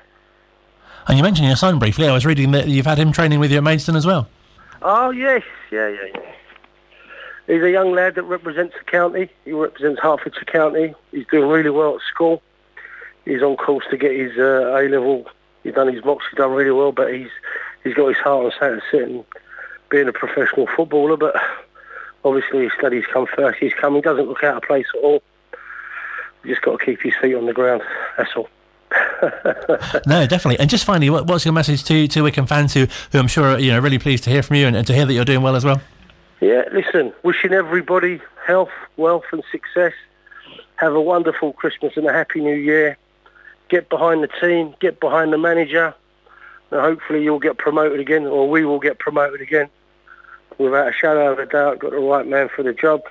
Speaker 2: And you mentioned your son briefly. I was reading that you've had him training with you at Maidstone as well.
Speaker 8: Oh, yes. Yeah. He's a young lad that represents the county. He represents Hertfordshire County. He's doing really well at school. He's on course to get his A-level. He's done his mocks. He's done really well, but he's got his heart on Saturday and being a professional footballer, but obviously his studies come first. He doesn't look out of place at all. You just got to keep his feet on the ground, that's all.
Speaker 2: No, definitely. And just finally, what's your message to Wycombe fans who I'm sure are really pleased to hear from you and to hear that you're doing well as well?
Speaker 8: Yeah, listen, wishing everybody health, wealth and success. Have a wonderful Christmas and a happy New Year. Get behind the team, get behind the manager, and hopefully you'll get promoted again, or we will get promoted again. Without a shadow of a doubt, got the right man for the job,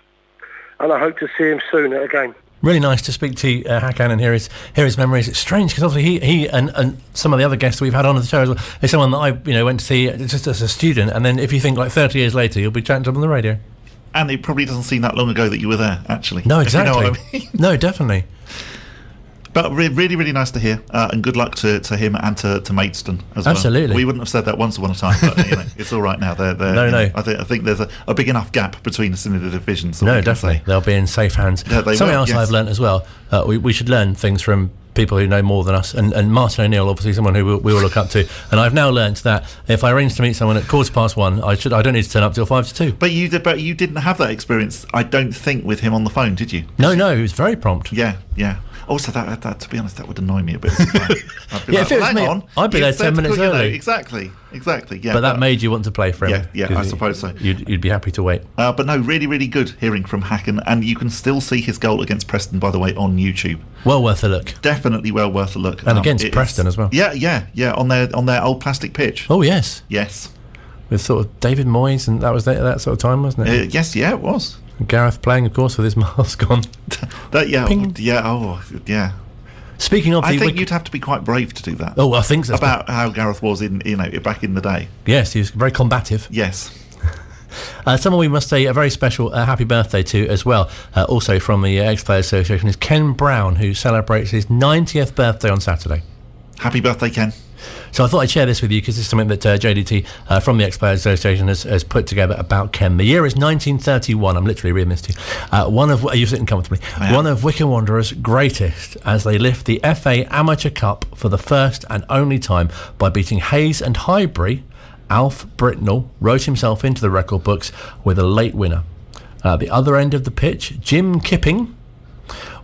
Speaker 8: and I hope to see him soon at a game.
Speaker 2: Really nice to speak to Hakan and hear his memories. It's strange because obviously he and some of the other guests we've had on the show as well, is someone that I went to see just as a student, and then if you think like 30 years later, you'll be chatting to him on the radio.
Speaker 3: And it probably doesn't seem that long ago that you were there, actually.
Speaker 2: No, exactly.
Speaker 3: You know what I mean?
Speaker 2: No, definitely.
Speaker 3: But really, really nice to hear, and good luck to him and to Maidstone as well.
Speaker 2: Absolutely.
Speaker 3: We wouldn't have said that once upon a time, but it's all right now.
Speaker 2: No.
Speaker 3: I think there's a big enough gap between us in the division. So
Speaker 2: no, definitely. They'll be in safe hands.
Speaker 3: Yeah,
Speaker 2: Something else I've learnt as well, we should learn things from people who know more than us, and Martin O'Neill, obviously someone who we will look up to. And I've now learnt that if I arrange to meet someone at 1:15, I don't need to turn up till 1:55.
Speaker 3: But you didn't have that experience, I don't think, with him on the phone, did you?
Speaker 2: No, he was very prompt.
Speaker 3: Yeah. Also, that to be honest, that would annoy me a bit. I'd be
Speaker 2: if it was me, I'd be there 10 minutes early.
Speaker 3: Exactly. Yeah,
Speaker 2: but that made you want to play for him.
Speaker 3: Yeah, I suppose so.
Speaker 2: You'd be happy to wait.
Speaker 3: But no, really, really good hearing from Hakan, and you can still see his goal against Preston, by the way, on YouTube.
Speaker 2: Well worth a look.
Speaker 3: Definitely well worth a look.
Speaker 2: And against Preston as well.
Speaker 3: Yeah, on their old plastic pitch.
Speaker 2: Oh yes. With sort of David Moyes, and that was that sort of time, wasn't it?
Speaker 3: Yes, it was.
Speaker 2: Gareth playing, of course, with his mask on.
Speaker 3: Yeah.
Speaker 2: Speaking of,
Speaker 3: I think you'd have to be quite brave to do that.
Speaker 2: Oh, I think so.
Speaker 3: About how Gareth was back in the day.
Speaker 2: Yes, he was very combative.
Speaker 3: Yes.
Speaker 2: Someone we must say a very special happy birthday to as well, also from the Ex-Players Association, is Ken Brown, who celebrates his 90th birthday on Saturday.
Speaker 3: Happy birthday, Ken.
Speaker 2: So I thought I'd share this with you because this is something that JDT from the Ex-Players Association has put together about Ken. The year is 1931. I'm literally reading this to you. You're sitting comfortably. One of Wycombe Wanderers' greatest, as they lift the FA Amateur Cup for the first and only time by beating Hayes and Highbury. Alf Britnell wrote himself into the record books with a late winner. At the other end of the pitch, Jim Kipping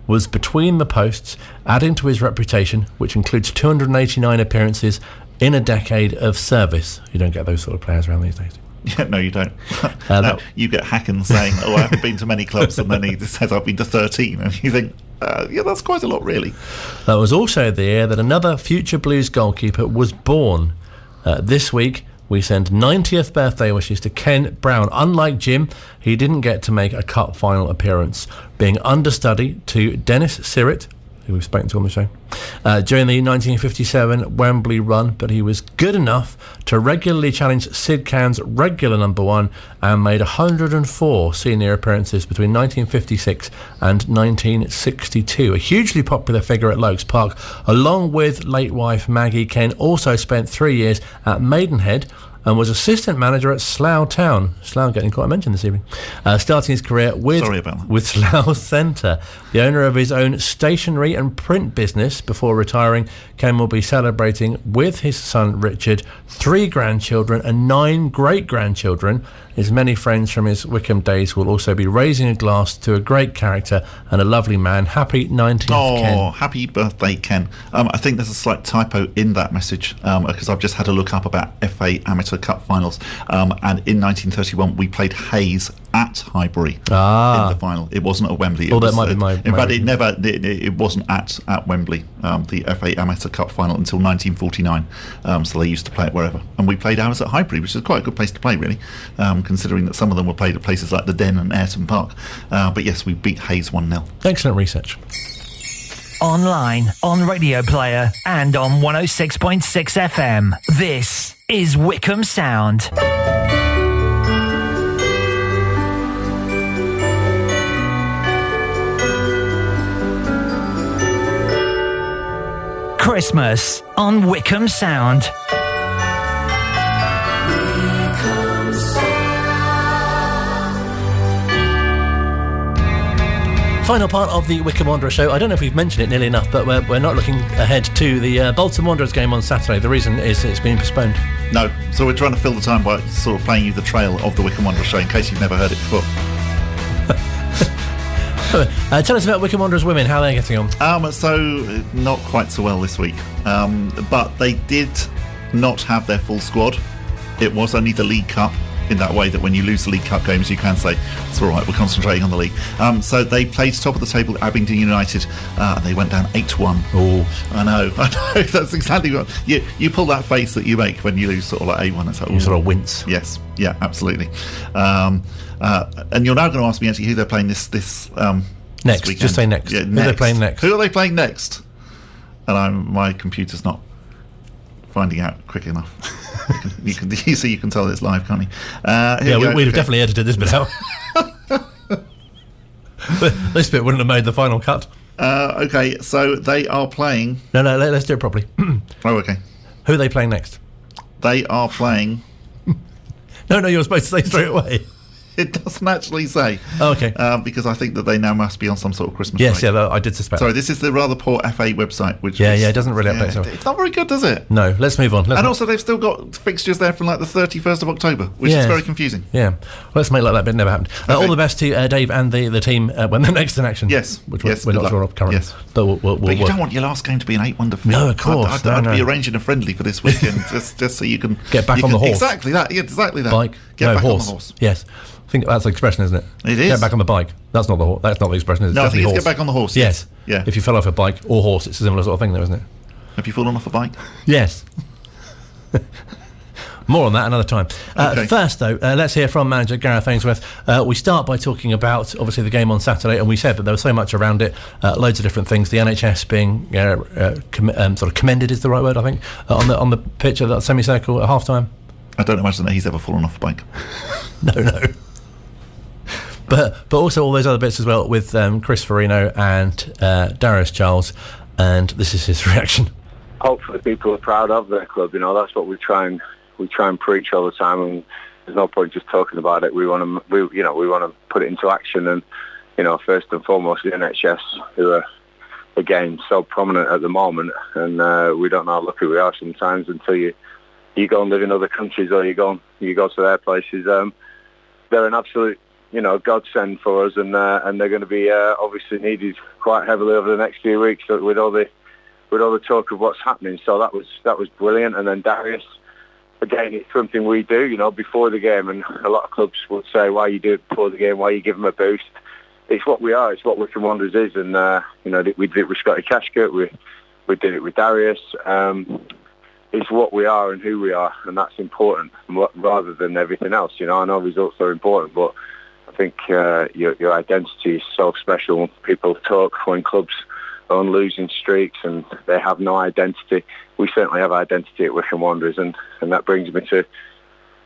Speaker 2: was between the posts, adding to his reputation, which includes 289 appearances in a decade of service. You don't get those sort of players around these days.
Speaker 3: Yeah, no, you don't. No, you get Hakan saying, I haven't been to many clubs, and then he says, I've been to 13, and you think, that's quite a lot, really. That
Speaker 2: was also the year that another future Blues goalkeeper was born. This week, we send 90th birthday wishes to Ken Brown. Unlike Jim, he didn't get to make a cup final appearance, being understudy to Dennis Sirrett, who we've spoken to on the show, during the 1957 Wembley run, but he was good enough to regularly challenge Sid Cairns' regular number one and made 104 senior appearances between 1956 and 1962. A hugely popular figure at Lokes Park, along with late wife Maggie. Ken also spent 3 years at Maidenhead and was assistant manager at Slough Town. Slough getting quite a mention this evening. Starting his career with Slough Centre, the owner of his own stationery and print business. Before retiring, Ken will be celebrating with his son Richard 3 grandchildren and 9 great-grandchildren. His many friends from his Wycombe days will also be raising a glass to a great character and a lovely man. Happy 90th, Ken.
Speaker 3: Oh, happy birthday, Ken. I think there's a slight typo in that message because I've just had a look up about FA Amateur Cup finals, and in 1931 we played Hayes at Highbury in the final. It wasn't at Wembley.
Speaker 2: That might be my...
Speaker 3: In fact, it wasn't at Wembley, the FA Amateur Cup final, until 1949. So they used to play it wherever, and we played ours at Highbury, which is quite a good place to play, really, considering that some of them were played at places like the Den and Ayrton Park. But yes, we beat Hayes 1-0.
Speaker 2: Excellent research.
Speaker 7: Online, on Radio Player, and on 106.6 FM. This is Wycombe Sound. Christmas on Wycombe Sound.
Speaker 2: Final part of the Wycombe Wanderers show. I don't know if we've mentioned it nearly enough, but we're not looking ahead to the Bolton Wanderers game on Saturday. The reason is it's been postponed.
Speaker 3: No, so we're trying to fill the time by sort of playing you the trail of the Wycombe Wanderers show in case you've never heard it before.
Speaker 2: Tell us about Wycombe Wanderers women, how they're getting on.
Speaker 3: So not quite so well this week, but they did not have their full squad. It was only the League Cup, in that way that when you lose the League Cup games you can say it's all right, we're concentrating on the league. So they played top of the table at Abingdon United, and they went down 8-1.
Speaker 2: Oh,
Speaker 3: I know that's exactly what you pull that face that you make when you lose sort of like 8-1. It's like,
Speaker 2: you sort of wince.
Speaker 3: Yes, yeah, absolutely. And you're now going to ask me actually who they're playing this
Speaker 2: next
Speaker 3: weekend.
Speaker 2: Just say next.
Speaker 3: Yeah,
Speaker 2: Who are they playing next?
Speaker 3: Who are they playing next? And my computer's not finding out quick enough. You can tell it's live, can't you?
Speaker 2: We'd have definitely edited this bit out. This bit wouldn't have made the final cut.
Speaker 3: Okay, so they are playing.
Speaker 2: No, let's do it properly.
Speaker 3: Oh, okay.
Speaker 2: Who are they playing next?
Speaker 3: They are playing.
Speaker 2: No, you're supposed to say straight away.
Speaker 3: It doesn't actually say.
Speaker 2: Oh, okay.
Speaker 3: Because I think that they now must be on some sort of Christmas
Speaker 2: break.
Speaker 3: Yes,
Speaker 2: I did suspect.
Speaker 3: Sorry, this is the rather poor FA website. Which
Speaker 2: it doesn't really update itself.
Speaker 3: It's not very good, does it?
Speaker 2: No, let's move on.
Speaker 3: Also, they've still got fixtures there from like the 31st of October, which is very confusing.
Speaker 2: Yeah. Let's make like that bit never happened. Okay. All the best to Dave and the team when they're next in action.
Speaker 3: Yes.
Speaker 2: Which we're not sure of currently.
Speaker 3: Yes.
Speaker 2: But
Speaker 3: but you don't want your last game to be an 8-1 defeat.
Speaker 2: No, of course.
Speaker 3: I'd be arranging a friendly for this weekend just so you can...
Speaker 2: Get back on the horse.
Speaker 3: Exactly that. Yeah, exactly that.
Speaker 2: Bike.
Speaker 3: Get back
Speaker 2: horse.
Speaker 3: on the horse.
Speaker 2: Yes. I think that's the expression, isn't it?
Speaker 3: It is.
Speaker 2: Get back on the bike. That's not the That's not the expression. It's
Speaker 3: no, I think it's
Speaker 2: horse.
Speaker 3: get back on the horse.
Speaker 2: Yes.
Speaker 3: Yeah.
Speaker 2: If you fell off a bike or horse, it's a similar sort of thing, though, isn't it?
Speaker 3: Have you fallen off a bike?
Speaker 2: Yes. More on that another time.
Speaker 3: Okay.
Speaker 2: First, though, let's hear from manager Gareth Ainsworth. We start by talking about, obviously, the game on Saturday, and we said that there was so much around it, loads of different things. The NHS being sort of commended is the right word, I think, on the pitch of that semicircle at half-time.
Speaker 3: I don't imagine that he's ever fallen off a bike.
Speaker 2: No. But also all those other bits as well with Chris Farino and Darius Charles, and this is his reaction.
Speaker 9: Hopefully people are proud of their club, that's what we try and preach all the time, and there's no point just talking about it. We want to put it into action, and first and foremost the NHS, who are again so prominent at the moment, and we don't know how lucky we are sometimes until you go and live in other countries or you go to their places. They're an absolute godsend for us, and they're going to be obviously needed quite heavily over the next few weeks with all the talk of what's happening. So that was brilliant. And then Darius, again, it's something we do, before the game, and a lot of clubs would say, why you do it before the game, why you give them a boost. It's what we are, it's what Wycombe Wanderers is, and we did it with Scotty Cashcote, we did it with Darius. It's what we are and who we are, and that's important rather than everything else. I know results are important, but I think your identity is so special. People talk when clubs are on losing streaks and they have no identity. We certainly have identity at Wycombe Wanderers, and that brings me to,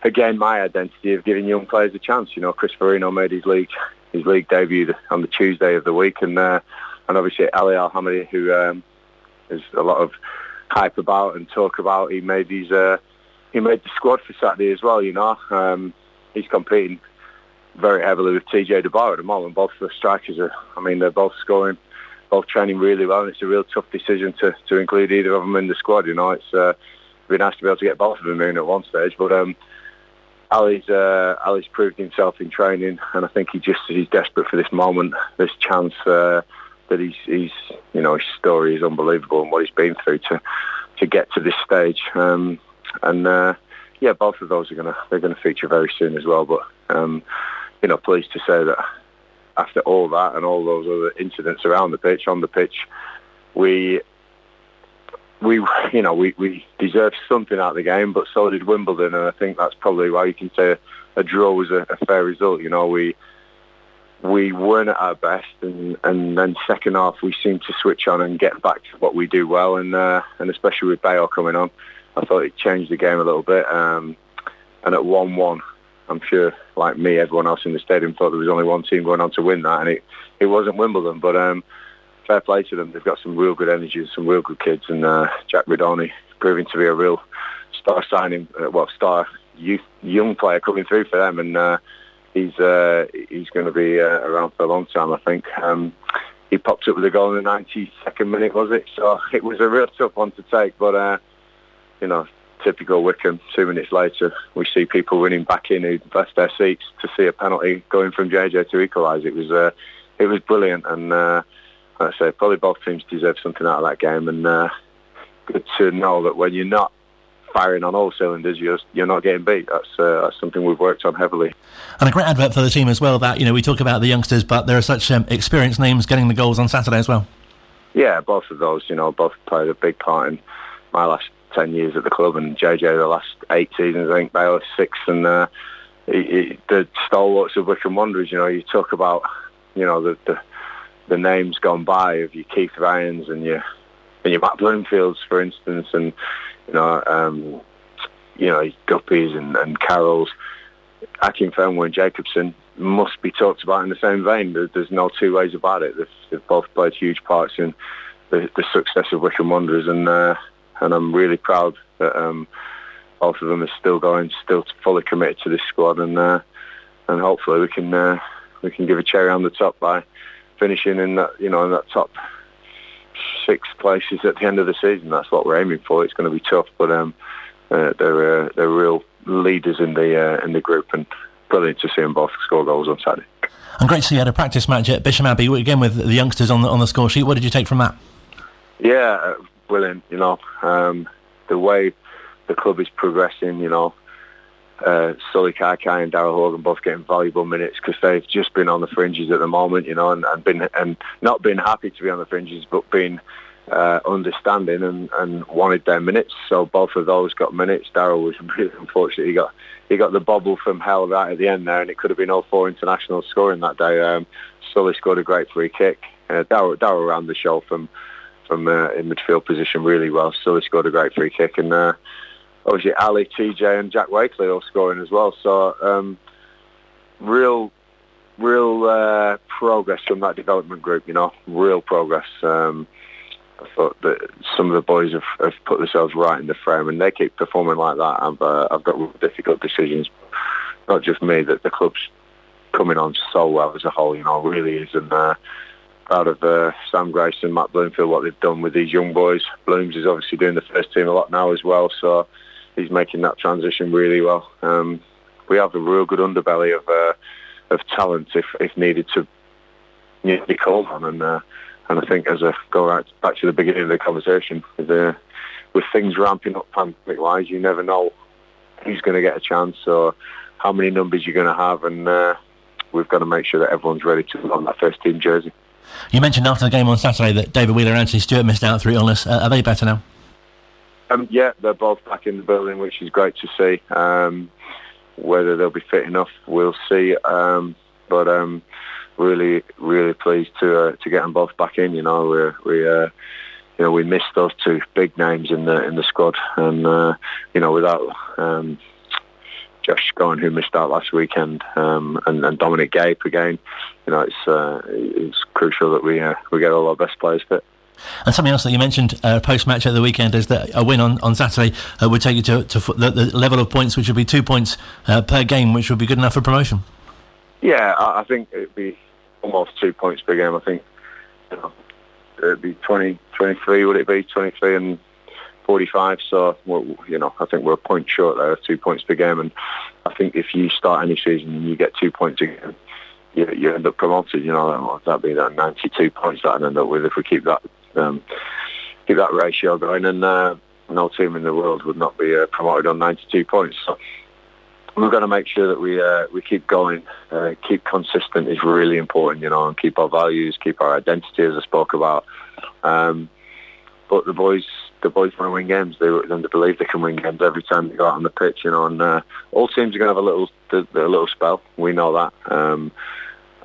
Speaker 9: again, my identity of giving young players a chance. Chris Farino made his league debut on the Tuesday of the week, and obviously Ali Al-Hamidi, who there's a lot of hype about and talk about. He made the squad for Saturday as well. He's competing very heavily with TJ DeBar at the moment. Both the strikers they're both scoring, both training really well, and it's a real tough decision to include either of them in the squad. It's been nice to be able to get both of them in at one stage, but Ali's proved himself in training, and I think he's desperate for this moment, this chance. That his story is unbelievable, and what he's been through to get to this stage. Both of those they're gonna feature very soon as well. But pleased to say that after all that and all those other incidents around the pitch, on the pitch, we deserved something out of the game, but so did Wimbledon, and I think that's probably why you can say a draw was a fair result. we weren't at our best, and then second half we seemed to switch on and get back to what we do well, and especially with Bayo coming on, I thought it changed the game a little bit. And at 1-1, I'm sure, like me, everyone else in the stadium thought there was only one team going on to win that, and it wasn't Wimbledon. But fair play to them. They've got some real good energy, some real good kids, and Jack Redoni proving to be a real star signing, star young player coming through for them, and he's going to be around for a long time, I think. He popped up with a goal in the 92nd minute, was it? So it was a real tough one to take, but typical Wycombe. 2 minutes later, we see people running back in who left their seats to see a penalty going from JJ to equalise. It was brilliant, and like I say, probably both teams deserve something out of that game, and good to know that when you're not firing on all cylinders, you're not getting beat. That's something we've worked on heavily.
Speaker 2: And a great advert for the team as well, that, we talk about the youngsters, but there are such experienced names getting the goals on Saturday as well. Yeah,
Speaker 9: both of those, both played a big part in my last 10 years at the club, and JJ the last 8 seasons, I think, Bayo 6, and the stalwarts of Wycombe Wanderers. You talk about, the names gone by of your Keith Ryans and your Matt Bloomfields, for instance, and Guppies and Carrolls. Akin Fenway and Jacobson must be talked about in the same vein. There's no two ways about it. They've both played huge parts in the success of Wycombe Wanderers, and I'm really proud that both of them are still fully committed to this squad, and hopefully we can give a cherry on the top by finishing in that in that top 6 places at the end of the season. That's what we're aiming for. It's going to be tough, but they're real leaders in the group, and brilliant to see them both score goals on Saturday.
Speaker 2: And great to see you had a practice match at Bisham Abbey again with the youngsters on the score sheet. What did you take from that?
Speaker 9: Yeah, brilliant. The way the club is progressing. Sully Kaikai and Darryl Hogan both getting valuable minutes because they've just been on the fringes at the moment, and not been happy to be on the fringes, but been understanding and wanted their minutes. So both of those got minutes. Darryl was really unfortunate. He got the bobble from hell right at the end there, and it could have been all 4 internationals scoring that day. Sully scored a great free kick. Darryl ran the show from in midfield position really well. Sully scored a great free kick, and obviously Ali, TJ and Jack Wakely all scoring as well. So real progress from that development group, real progress. I thought that some of the boys have put themselves right in the frame, and they keep performing like that. I've got real difficult decisions, not just me, that the club's coming on so well as a whole, really is. And proud of Sam Grace and Matt Bloomfield, what they've done with these young boys. Blooms is obviously doing the first team a lot now as well, so he's making that transition really well. We have a real good underbelly of talent if needed to be called on, and I think as I go right back to the beginning of the conversation, with things ramping up pandemic-wise, you never know who's going to get a chance or how many numbers you're going to have, and we've got to make sure that everyone's ready to put on that first team jersey.
Speaker 2: You mentioned after the game on Saturday that David Wheeler and Anthony Stewart missed out through illness. Are they better now?
Speaker 9: Yeah, they're both back in the building, which is great to see. Whether they'll be fit enough, we'll see. But really, really pleased to get them both back in. We missed those 2 big names in the squad, and without Josh Scowen, who missed out last weekend, and Dominic Gape again, it's crucial that we get all our best players fit.
Speaker 2: And something else that you mentioned post-match at the weekend is that a win on Saturday would take you to the level of points, which would be 2 points per game, which would be good enough for promotion.
Speaker 9: Yeah, I think it'd be almost 2 points per game. I think it'd be 23, would it be? 23 and 45. So, I think we're a point short there of 2 points per game. And I think if you start any season and you get 2 points a game, you end up promoted. That'd be that 92 points that I'd end up with if we keep that ratio going, and no team in the world would not be promoted on 92 points. So we've got to make sure that we keep going, keep consistent is really important, and keep our values, keep our identity, as I spoke about. But the boys want to win games. They believe they can win games every time they go out on the pitch, and all teams are going to have a little spell. We know that.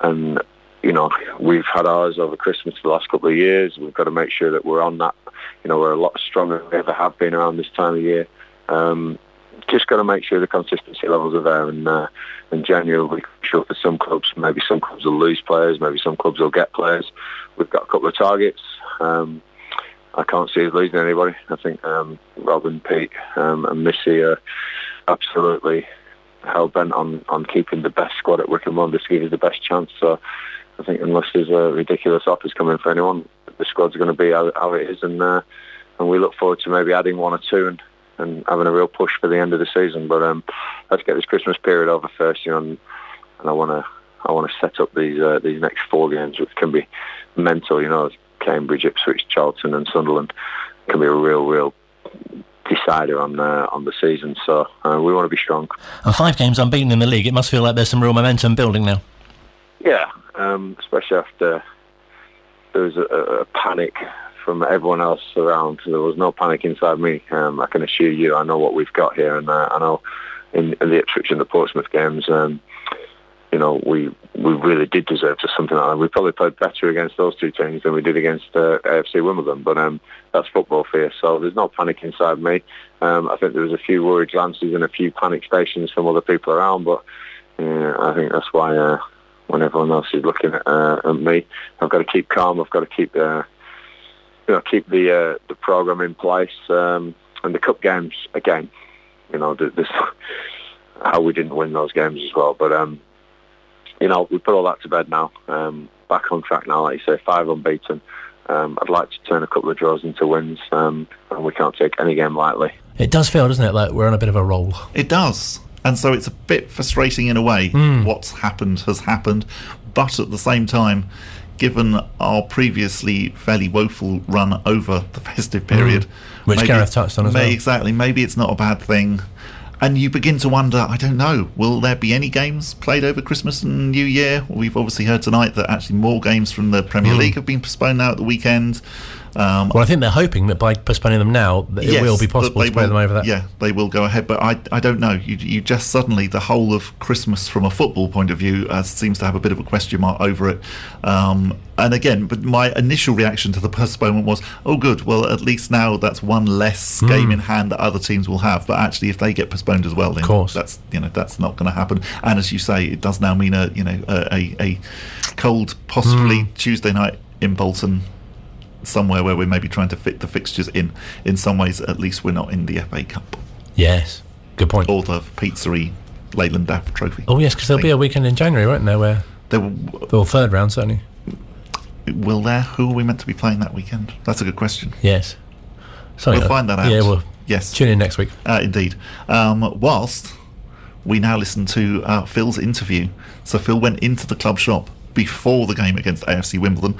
Speaker 9: and you know, we've had ours over Christmas the last couple of years. We've got to make sure that we're on that. You know, we're a lot stronger than we ever have been around this time of year. Just got to make sure the consistency levels are there. And January will be crucial for some clubs. Maybe some clubs will lose players. Maybe some clubs will get players. We've got a couple of targets. I can't see us losing anybody. I think Rob and Pete and Missy are absolutely hell-bent on keeping the best squad at Wycombe Wanderers to give us the best chance. So I think unless there's ridiculous offers coming for anyone, the squad's going to be how it is, and we look forward to maybe adding one or two and having a real push for the end of the season. But let's get this Christmas period over first, you know, and I want to set up these next 4 games, which can be mental, you know, Cambridge, Ipswich, Charlton and Sunderland. Can be a real decider on the season. So we want to be strong.
Speaker 2: And 5 games unbeaten in the league. It must feel like there's some real momentum building now.
Speaker 9: Yeah, especially after there was a panic from everyone else around. There was no panic inside me. I can assure you, I know what we've got here, and I know in the Ipswich and the Portsmouth games, you know, we really did deserve to something like that. We probably played better against those 2 teams than we did against AFC Wimbledon, but that's football for you. So there's no panic inside me. I think there was a few worried glances and a few panic stations from other people around, but I think that's why when everyone else is looking at me, I've got to keep calm. I've got to keep keep the programme in place, and the cup games again. You know, this how we didn't win those games as well, but you know, we put all that to bed now. Back on track now, like you say, 5 unbeaten. I'd like to turn a couple of draws into wins, and we can't take any game lightly.
Speaker 2: It does feel, doesn't it, like we're on a bit of a roll.
Speaker 3: It does. And so it's a bit frustrating in a way. What's happened has happened. But at the same time, given our previously fairly woeful run over the festive period...
Speaker 2: Which Gareth touched on as well.
Speaker 3: Exactly. Maybe it's not a bad thing. And you begin to wonder, I don't know, will there be any games played over Christmas and New Year? We've obviously heard tonight that actually more games from the Premier League have been postponed now at the weekend.
Speaker 2: Well, I think they're hoping that by postponing them now, it will be possible to play them over that.
Speaker 3: Yeah, they will go ahead, but I don't know. You just suddenly, the whole of Christmas from a football point of view seems to have a bit of a question mark over it. And again, but my initial reaction to the postponement was, oh good, well at least now that's one less game in hand that other teams will have. But actually, if they get postponed as well, then that's not going to happen. And as you say, it does now mean a cold, possibly Tuesday night in Bolton, somewhere where we're maybe trying to fit the fixtures in some ways. At least we're not in the FA Cup.
Speaker 2: Yes, good point.
Speaker 3: Or the Pizzeria Leyland Daff Trophy.
Speaker 2: Oh yes, because there'll be a weekend in January, won't there, where third round certainly.
Speaker 3: Will there? Who are we meant to be playing that weekend? That's a good question.
Speaker 2: Yes,
Speaker 3: we'll find that out.
Speaker 2: Yeah, well,
Speaker 3: yes,
Speaker 2: tune in next week.
Speaker 3: Indeed. Whilst we now listen to Phil's interview. So Phil went into the club shop before the game against AFC Wimbledon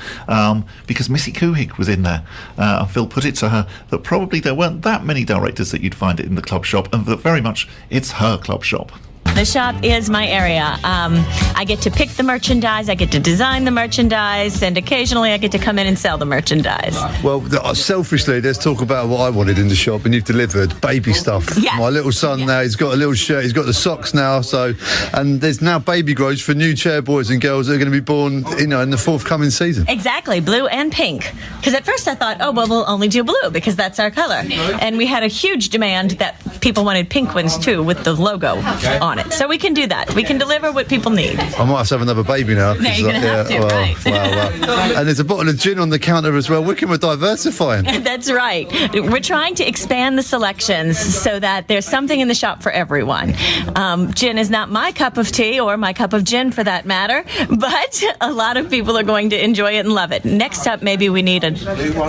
Speaker 3: because Missy Kuhig was in there, and Phil put it to her that probably there weren't that many directors that you'd find it in the club shop, and that very much it's her club shop.
Speaker 10: The shop is my area. I get to pick the merchandise, I get to design the merchandise, and occasionally I get to come in and sell the merchandise.
Speaker 4: Well, selfishly, let's talk about what I wanted in the shop, and you've delivered baby stuff.
Speaker 10: Yes.
Speaker 4: My little son now, he's got a little shirt, he's got the socks now, and there's now baby grows for new chairboys and girls that are going to be born, in the forthcoming season.
Speaker 10: Exactly, blue and pink. Because at first I thought, we'll only do blue because that's our color. And we had a huge demand that people wanted pink ones too with the logo on it. So we can do that. We can deliver what people need.
Speaker 4: I might have to have another baby now.
Speaker 10: No, you're going to have to, right.
Speaker 4: Wow. And there's a bottle of gin on the counter as well. Wycombe are diversifying.
Speaker 10: That's right. We're trying to expand the selections so that there's something in the shop for everyone. Gin is not my cup of tea, or my cup of gin for that matter, but a lot of people are going to enjoy it and love it. Next up, maybe we need a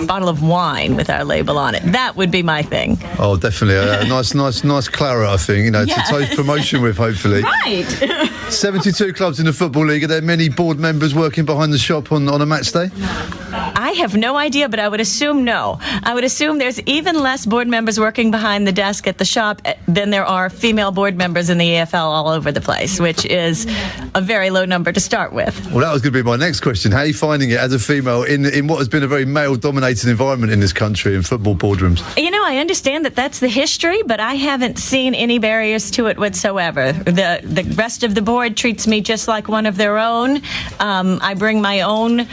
Speaker 10: bottle of wine with our label on it. That would be my thing.
Speaker 4: Oh, definitely. A nice claret, I think, to toast promotion with, hopefully.
Speaker 10: Right.
Speaker 4: 72 clubs in the Football League. Are there many board members working behind the shop on a match day?
Speaker 10: I I have no idea, but I would assume no. I would assume there's even less board members working behind the desk at the shop than there are female board members in the EFL all over the place, which is a very low number to start with.
Speaker 4: Well, that was going to be my next question. How are you finding it as a female in what has been a very male-dominated environment in this country in football boardrooms?
Speaker 10: I understand that that's the history, but I haven't seen any barriers to it whatsoever. The rest of the board treats me just like one of their own. I bring my own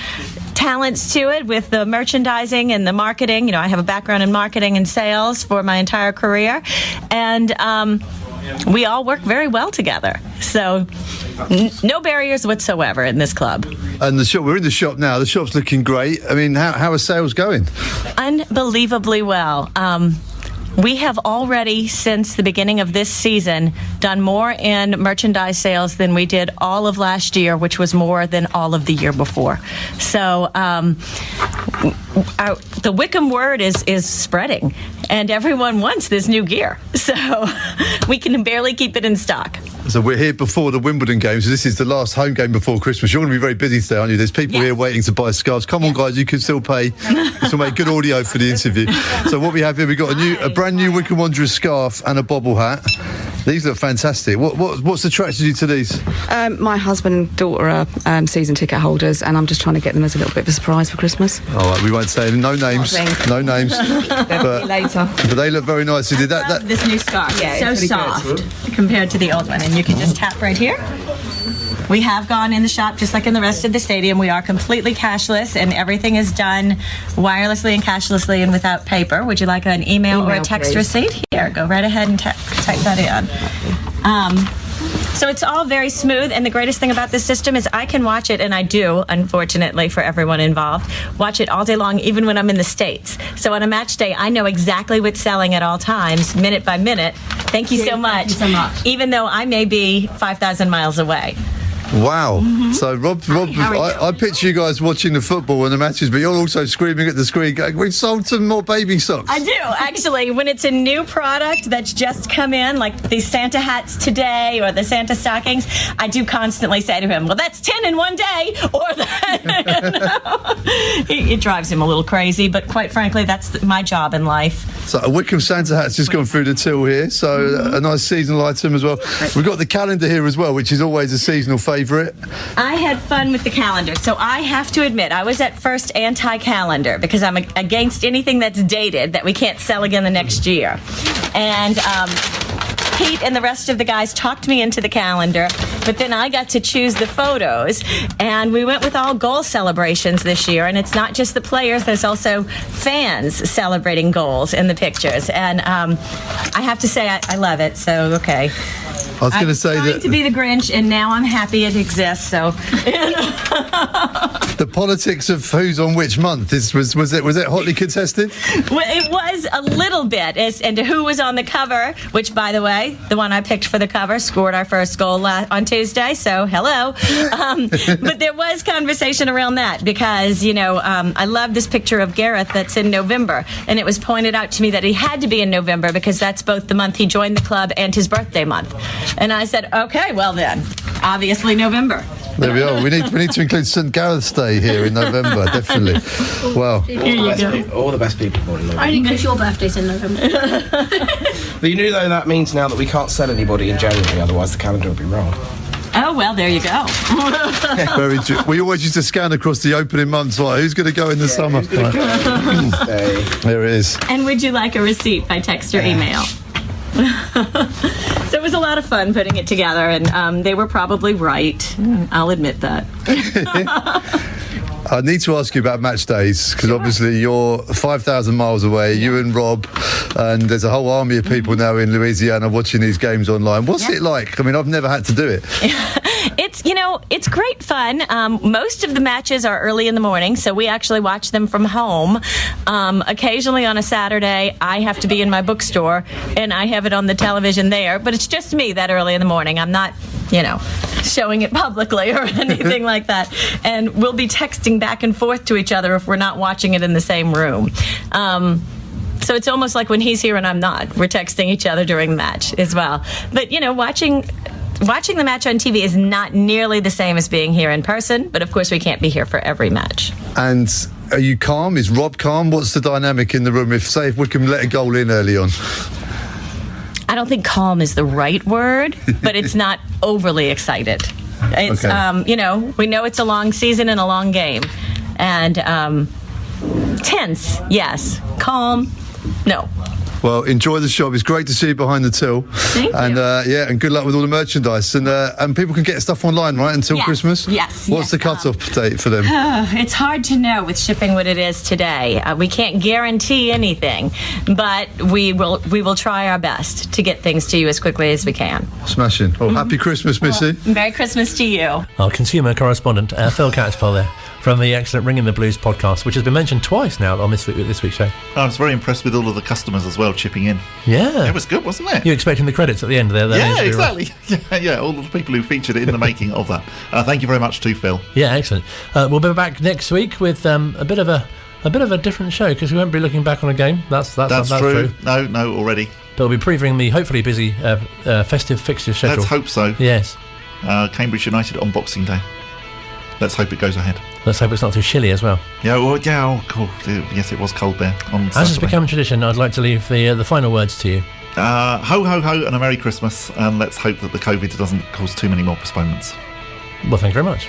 Speaker 10: talents to it with the merchandising and the marketing. I have a background in marketing and sales for my entire career, and we all work very well together. So no barriers whatsoever in this club.
Speaker 4: And the shop, we're in the shop now. The shop's looking great. I mean, how are sales going?
Speaker 10: Unbelievably well. We have already, since the beginning of this season, done more in merchandise sales than we did all of last year, which was more than all of the year before. So the Wycombe word is spreading, and everyone wants this new gear. So we can barely keep it in stock.
Speaker 4: So we're here before the Wimbledon game, so this is the last home game before Christmas. You're going to be very busy today, aren't you? There's people here waiting to buy scarves. Come on, guys, you can still pay. This will make good audio for the interview. So what we have here, we've got a brand new Wycombe Wanderers scarf and a bobble hat. These look fantastic. What's attracted you to these?
Speaker 11: My husband and daughter are season ticket holders, and I'm just trying to get them as a little bit of a surprise for Christmas.
Speaker 4: All right, we won't say no names. No names.
Speaker 11: But later.
Speaker 4: But they look very nice. Did
Speaker 10: I love this new scarf.
Speaker 11: Yeah,
Speaker 10: it's so soft compared to the old one, and you can just tap right here. We have gone in the shop just like in the rest of the stadium. We are completely cashless, and everything is done wirelessly and cashlessly and without paper. Would you like an email or a text
Speaker 11: please.
Speaker 10: receipt? Here, go right ahead and type that in. So it's all very smooth, and the greatest thing about this system is I can watch it, and I do, unfortunately for everyone involved, watch it all day long, even when I'm in the States. So on a match day, I know exactly what's selling at all times, minute by minute. Thank you so much.
Speaker 11: Thank you so much.
Speaker 10: Even though I may be 5,000 miles away.
Speaker 4: Wow. So, Rob, I picture you guys watching the football and the matches, but you're also screaming at the screen going, we've sold some more baby socks.
Speaker 10: I do, actually. When it's a new product that's just come in, like these Santa hats today or the Santa stockings, I do constantly say to him, well, that's 10 in one day, or that. It drives him a little crazy, but quite frankly, that's my job in life.
Speaker 4: So a Wycombe Santa hat's just gone through the till here, so a nice seasonal item as well. We've got the calendar here as well, which is always a seasonal favourite.
Speaker 10: I had fun with the calendar, so I have to admit I was at first anti-calendar because I'm against anything that's dated that we can't sell again the next year. And Pete and the rest of the guys talked me into the calendar, but then I got to choose the photos, and we went with all goal celebrations this year, and it's not just the players, there's also fans celebrating goals in the pictures, and I have to say I love it, so okay.
Speaker 4: I was going to say that
Speaker 10: to be the Grinch, and now I'm happy it exists. So
Speaker 4: the politics of who's on which month was it hotly contested?
Speaker 10: Well, it was a little bit, and who was on the cover. Which, by the way, the one I picked for the cover scored our first goal on Tuesday. So hello, but there was conversation around that because I love this picture of Gareth that's in November, and it was pointed out to me that he had to be in November because that's both the month he joined the club and his birthday month. And I said, okay, well then, obviously November.
Speaker 4: There we are. We need to include St. Gareth's Day here in November, definitely. Well,
Speaker 12: all the best people born in November.
Speaker 13: Only because your birthday's in November.
Speaker 12: But you know, though, that means now that we can't sell anybody in January, otherwise the calendar will be wrong.
Speaker 10: Oh, well, there you go.
Speaker 4: Very true. We always used to scan across the opening months, like, who's going to go in the summer? There it is.
Speaker 10: And would you like a receipt by text or email? So it was a lot of fun putting it together, and they were probably right. I'll admit that.
Speaker 4: I need to ask you about match days because obviously you're 5,000 miles away, you and Rob, and there's a whole army of people now in Louisiana watching these games online. What's it like? I mean, I've never had to do it.
Speaker 10: It's great fun. Most of the matches are early in the morning, so we actually watch them from home. Occasionally on a Saturday, I have to be in my bookstore, and I have it on the television there, but it's just me that early in the morning. I'm not, showing it publicly or anything like that. And we'll be texting back and forth to each other if we're not watching it in the same room. So it's almost like when he's here and I'm not. We're texting each other during the match as well. But, watching the match on TV is not nearly the same as being here in person, but of course we can't be here for every match.
Speaker 4: And Are you calm? Is Rob calm? What's the dynamic in the room? If Wycombe let a goal in early on.
Speaker 10: I don't think calm is the right word, but it's not overly excited. It's,
Speaker 4: Okay.
Speaker 10: we know it's a long season and a long game. And tense, yes. Calm, no.
Speaker 4: Well, enjoy the shop. It's great to see you behind the till.
Speaker 10: Thank
Speaker 4: and,
Speaker 10: you.
Speaker 4: and good luck with all the merchandise. And people can get stuff online, right, until
Speaker 10: Yes,
Speaker 4: Christmas?
Speaker 10: yes,
Speaker 4: What's the cut-off date for them?
Speaker 10: It's hard to know with shipping what it is today. We can't guarantee anything, but we will try our best to get things to you as quickly as we can.
Speaker 4: Smashing. Well, happy Christmas, Missy.
Speaker 10: Merry Christmas to you.
Speaker 2: Our consumer correspondent, Phil Catchpole there, from the excellent Ringing the Blues podcast, which has been mentioned twice now on this week's show.
Speaker 3: I was very impressed with all of the customers as well chipping in.
Speaker 2: Yeah.
Speaker 3: It was good, wasn't it?
Speaker 2: You're expecting the credits at the end there.
Speaker 3: Yeah, exactly. Yeah, all of the people who featured it in the making of that. Thank you very much to Phil.
Speaker 2: Yeah, excellent. We'll be back next week with a bit of a different show, because we won't be looking back on a game. That's
Speaker 3: true. No, already.
Speaker 2: But we'll be previewing the hopefully busy festive fixture schedule.
Speaker 3: Let's hope so.
Speaker 2: Yes.
Speaker 3: Cambridge United on Boxing Day. Let's hope it goes ahead.
Speaker 2: Let's hope it's not too chilly as well.
Speaker 3: Yeah, cool. Yes, it was cold there on
Speaker 2: As has
Speaker 3: Saturday.
Speaker 2: become tradition, I'd like to leave the final words to you.
Speaker 3: Ho, ho, ho, and a Merry Christmas. And let's hope that the COVID doesn't cause too many more postponements.
Speaker 2: Well, thank you very much.